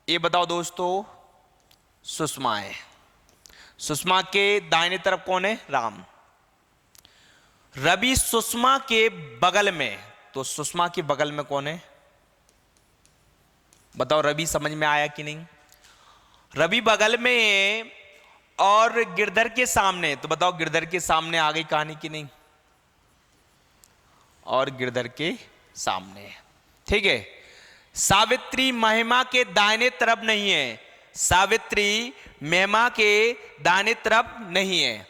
ये बताओ दोस्तों, सुषमा है। सुषमा के दाहिने तरफ कौन है? राम। रवि सुषमा के बगल में, तो सुषमा के बगल में कौन है? बताओ, रवि समझ में आया कि नहीं? रवि बगल में है और गिरधर के सामने, तो बताओ गिरधर के सामने आ गई कहानी की नहीं? और गिरधर के सामने, ठीक है। सावित्री महिमा के दाहिने तरफ नहीं है, सावित्री महिमा के दाहिने तरफ नहीं है,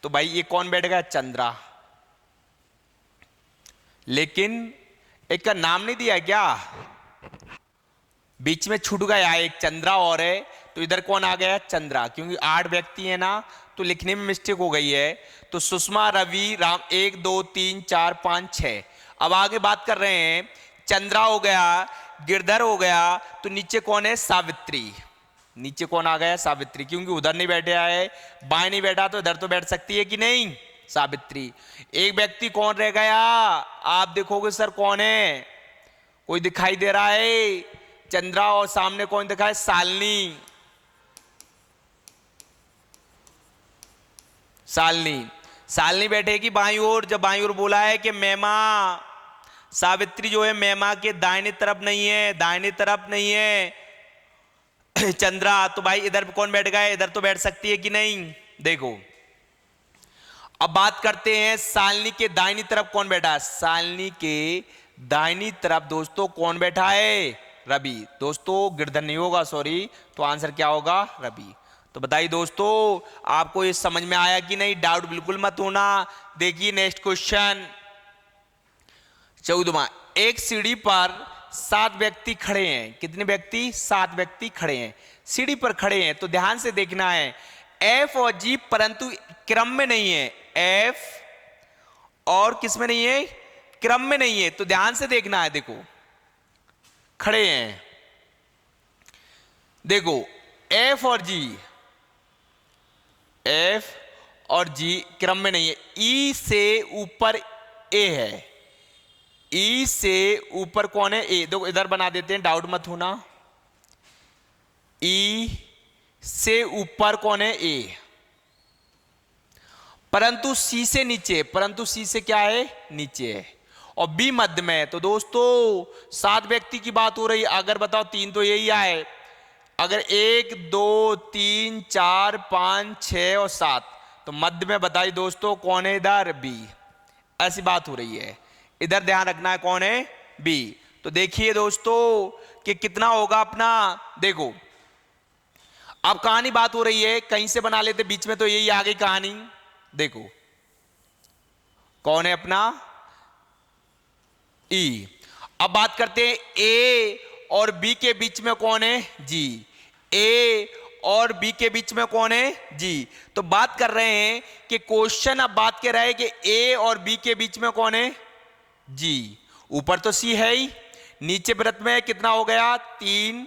तो भाई ये कौन बैठ गया? चंद्रा। लेकिन एक का नाम नहीं दिया क्या? बीच में छूट गया, एक चंद्रा और है, तो इधर कौन आ गया? चंद्रा। क्योंकि 8 व्यक्ति है ना, तो लिखने में मिस्टेक हो गई है। तो सुषमा, रवि, राम, 1 2 3 4 5 6। अब आगे बात कर रहे हैं, चंद्रा हो गया, गिरधर हो गया, तो नीचे कौन है? सावित्री। नीचे कौन आ गया? सावित्री। क्योंकि उधर नहीं बैठे है, बाएं नहीं बैठा, तो इधर तो बैठ सकती है कि नहीं? सावित्री। एक व्यक्ति कौन रह गया? आप देखोगे सर कौन है? कोई दिखाई दे रहा है? चंद्रा, और सामने कौन दिखा है? शालिनी। शालिनी। शालिनी बैठेगी बाईं ओर। जब बाईं ओर बोला है कि महिमा, सावित्री जो है महिमा के दाहिने तरफ नहीं है, दाहिने तरफ नहीं है चंद्रा, तो भाई इधर कौन बैठ गया? इधर तो बैठ सकती है कि नहीं? देखो, अब बात करते हैं शालिनी के दाहिनी तरफ कौन बैठा है? शालिनी के दाहिनी तरफ दोस्तों कौन बैठा है? रवि। दोस्तों गिरधर नहीं होगा, सॉरी, तो आंसर क्या होगा? रवि। तो बताइए दोस्तों, आपको ये समझ में आया कि नहीं? डाउट बिल्कुल मत होना। देखिए नेक्स्ट क्वेश्चन 14वां। एक सीढ़ी पर 7 व्यक्ति खड़े हैं। कितने व्यक्ति? 7 व्यक्ति खड़े हैं, सीढ़ी पर खड़े हैं। तो ध्यान से देखना है, एफ और जी परंतु क्रम में नहीं है। एफ और किस में नहीं है? क्रम में नहीं है। तो ध्यान से देखना है, देखो खड़े हैं, देखो एफ और जी, एफ और जी क्रम में नहीं है। ई से ऊपर ए है, ई से ऊपर कौन है? ए। देखो इधर बना देते हैं, डाउट मत होना। ई से ऊपर कौन है? ए। परंतु सी से नीचे, परंतु सी से क्या है? नीचे है। और बी मध्य में है। तो दोस्तों 7 व्यक्ति की बात हो रही है। अगर बताओ 3 तो यही आए, अगर 1 2 3 4 5 6 और 7, तो मध्य में बताइए दोस्तों कौन है? इधर बी। ऐसी बात हो रही है, इधर ध्यान रखना है कौन है? बी। तो देखिए दोस्तों कि कितना होगा अपना। देखो अब कहानी बात हो रही है, कहीं से बना लेते, बीच में तो यही आ गई कहानी। देखो कौन है अपना? ई। अब बात करते हैं ए और बी के बीच में कौन है? जी। ए और बी के बीच में कौन है? जी। तो बात कर रहे हैं कि क्वेश्चन अब बात कर रहा है कि ए और बी के बीच में कौन है? जी। ऊपर तो सी है ही, नीचे वृत्त में कितना हो गया? 3।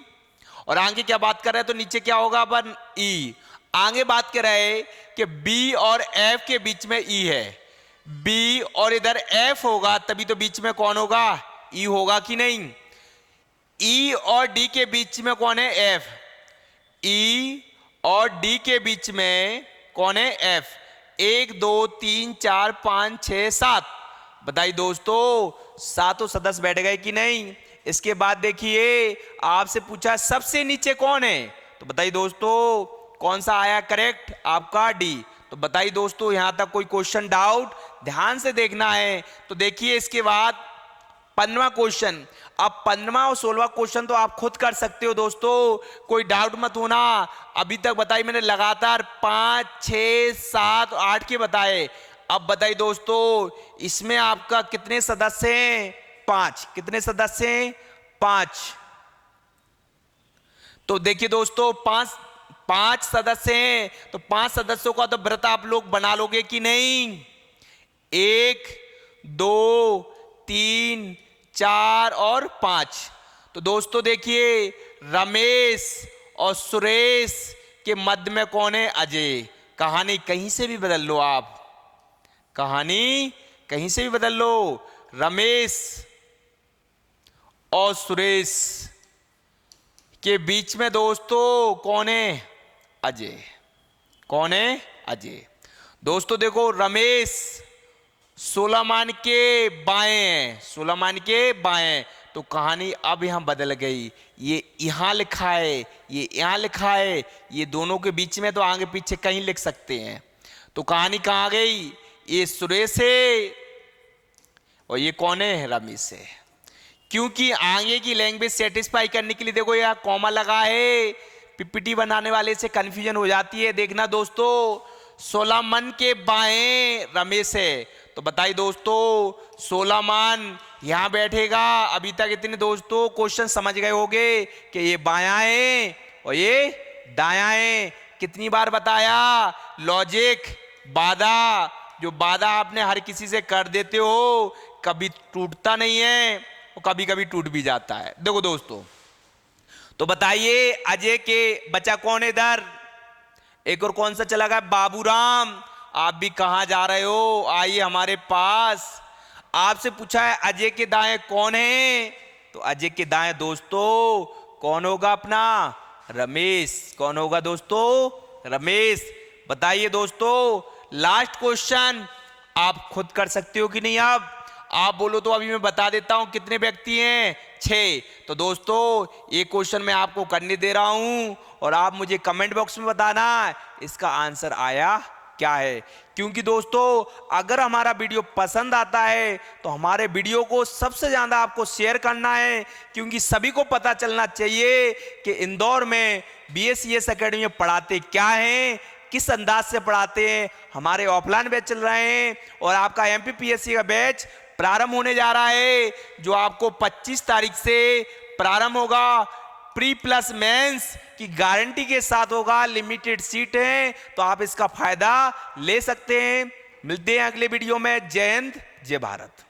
और आगे क्या बात कर रहे हैं? तो नीचे क्या होगा अपन? ई। आगे बात कर रहे हैं कि बी और एफ के बीच में ई है, बी और इधर एफ होगा, तभी तो बीच में कौन होगा? ई होगा कि नहीं? ई और डी के बीच में कौन है? एफ। ई और डी के बीच में कौन है? एफ। 1 2 3 4 5 6 7। बताइए दोस्तों, 7 सदस्य बैठ गए कि नहीं? इसके बाद देखिए आपसे पूछा सबसे नीचे कौन है, तो बताइए दोस्तों कौन सा आया करेक्ट? आपका डी। तो बताइए दोस्तों यहां तक कोई क्वेश्चन डाउट? ध्यान से देखना है। तो देखिए इसके बाद 15वां क्वेश्चन। अब 15वां और 16वां क्वेश्चन तो आप खुद कर सकते हो दोस्तों, कोई डाउट मत होना। अभी तक बताइए मैंने लगातार 5 6 7 8 के बताए। अब बताइए दोस्तों इसमें आपका कितने सदस्य हैं? 5, कितने सदस्य हैं? 5। तो देखिए दोस्तों, पांच सदस्य हैं, तो 5 सदस्यों का तो व्रत आप लोग बना लोगे कि नहीं? 1, 2, 3, 4 और 5। तो दोस्तों देखिए, रमेश और सुरेश के मध्य में कौन है? अजय। कहानी कहीं से भी बदल लो आप, कहानी कहीं से भी बदल लो। रमेश और सुरेश के बीच में दोस्तों कौन है? अजय। कौन है? अजय। दोस्तों देखो, रमेश सोलामान के बाएं हैं, सोलामान के बाएं। तो कहानी अब यहां बदल गई, ये यहां लिखा है, ये यहां लिखा है, ये दोनों के बीच में तो आगे पीछे कहीं लिख सकते हैं। तो कहानी कहां गई? ये सुरेश है और ये कौन है? रमेश है। क्योंकि आगे की लैंग्वेज सेटिस्फाई करने के लिए देखो यह कॉमा लगा है, पीपीटी बनाने वाले से कंफ्यूजन हो जाती है। देखना दोस्तों, सोलामन के बाएं रमेश है, तो बताइए दोस्तों, सोलामन यहां बैठेगा। अभी तक इतने दोस्तों क्वेश्चन समझ गए होंगे कि ये बायां है और ये दायां है। कितनी बार बताया? लॉजिक, वादा, जो वादा आपने हर किसी से कर देते हो कभी टूटता नहीं है और कभी कभी टूट भी जाता है। देखो दोस्तों, तो बताइए अजय के बच्चा कौन है इधर? एक और कौन सा चला गया? बाबूराम। आप भी कहां जा रहे हो? आइए हमारे पास। आपसे पूछा है अजय के दाएं कौन है, तो अजय के दाएं दोस्तों कौन होगा? अपना रमेश। कौन होगा दोस्तों? रमेश। बताइए दोस्तों, लास्ट क्वेश्चन आप खुद कर सकते हो कि नहीं? अब आप बोलो तो अभी मैं बता देता हूं कितने व्यक्ति हैं? 6। तो दोस्तों ये क्वेश्चन मैं आपको करने दे रहा हूं और आप मुझे कमेंट बॉक्स में बताना इसका आंसर आया क्या है। क्योंकि दोस्तों अगर हमारा वीडियो पसंद आता है तो हमारे वीडियो को सबसे ज्यादा आपको शेयर करना है, क्योंकि सभी को पता चलना चाहिए कि इंदौर में BSES एकेडमी में पढ़ाते क्या हैं, किस अंदाज से पढ़ाते हैं। हमारे ऑफलाइन बैच चल रहे हैं और आपका MPPSC का बैच प्रारंभ होने जा रहा है, जो आपको 25 तारीख से प्रारंभ होगा। प्री प्लस मेंस की गारंटी के साथ होगा, लिमिटेड सीट है, तो आप इसका फायदा ले सकते हैं। मिलते हैं अगले वीडियो में। जय हिंद, जय भारत।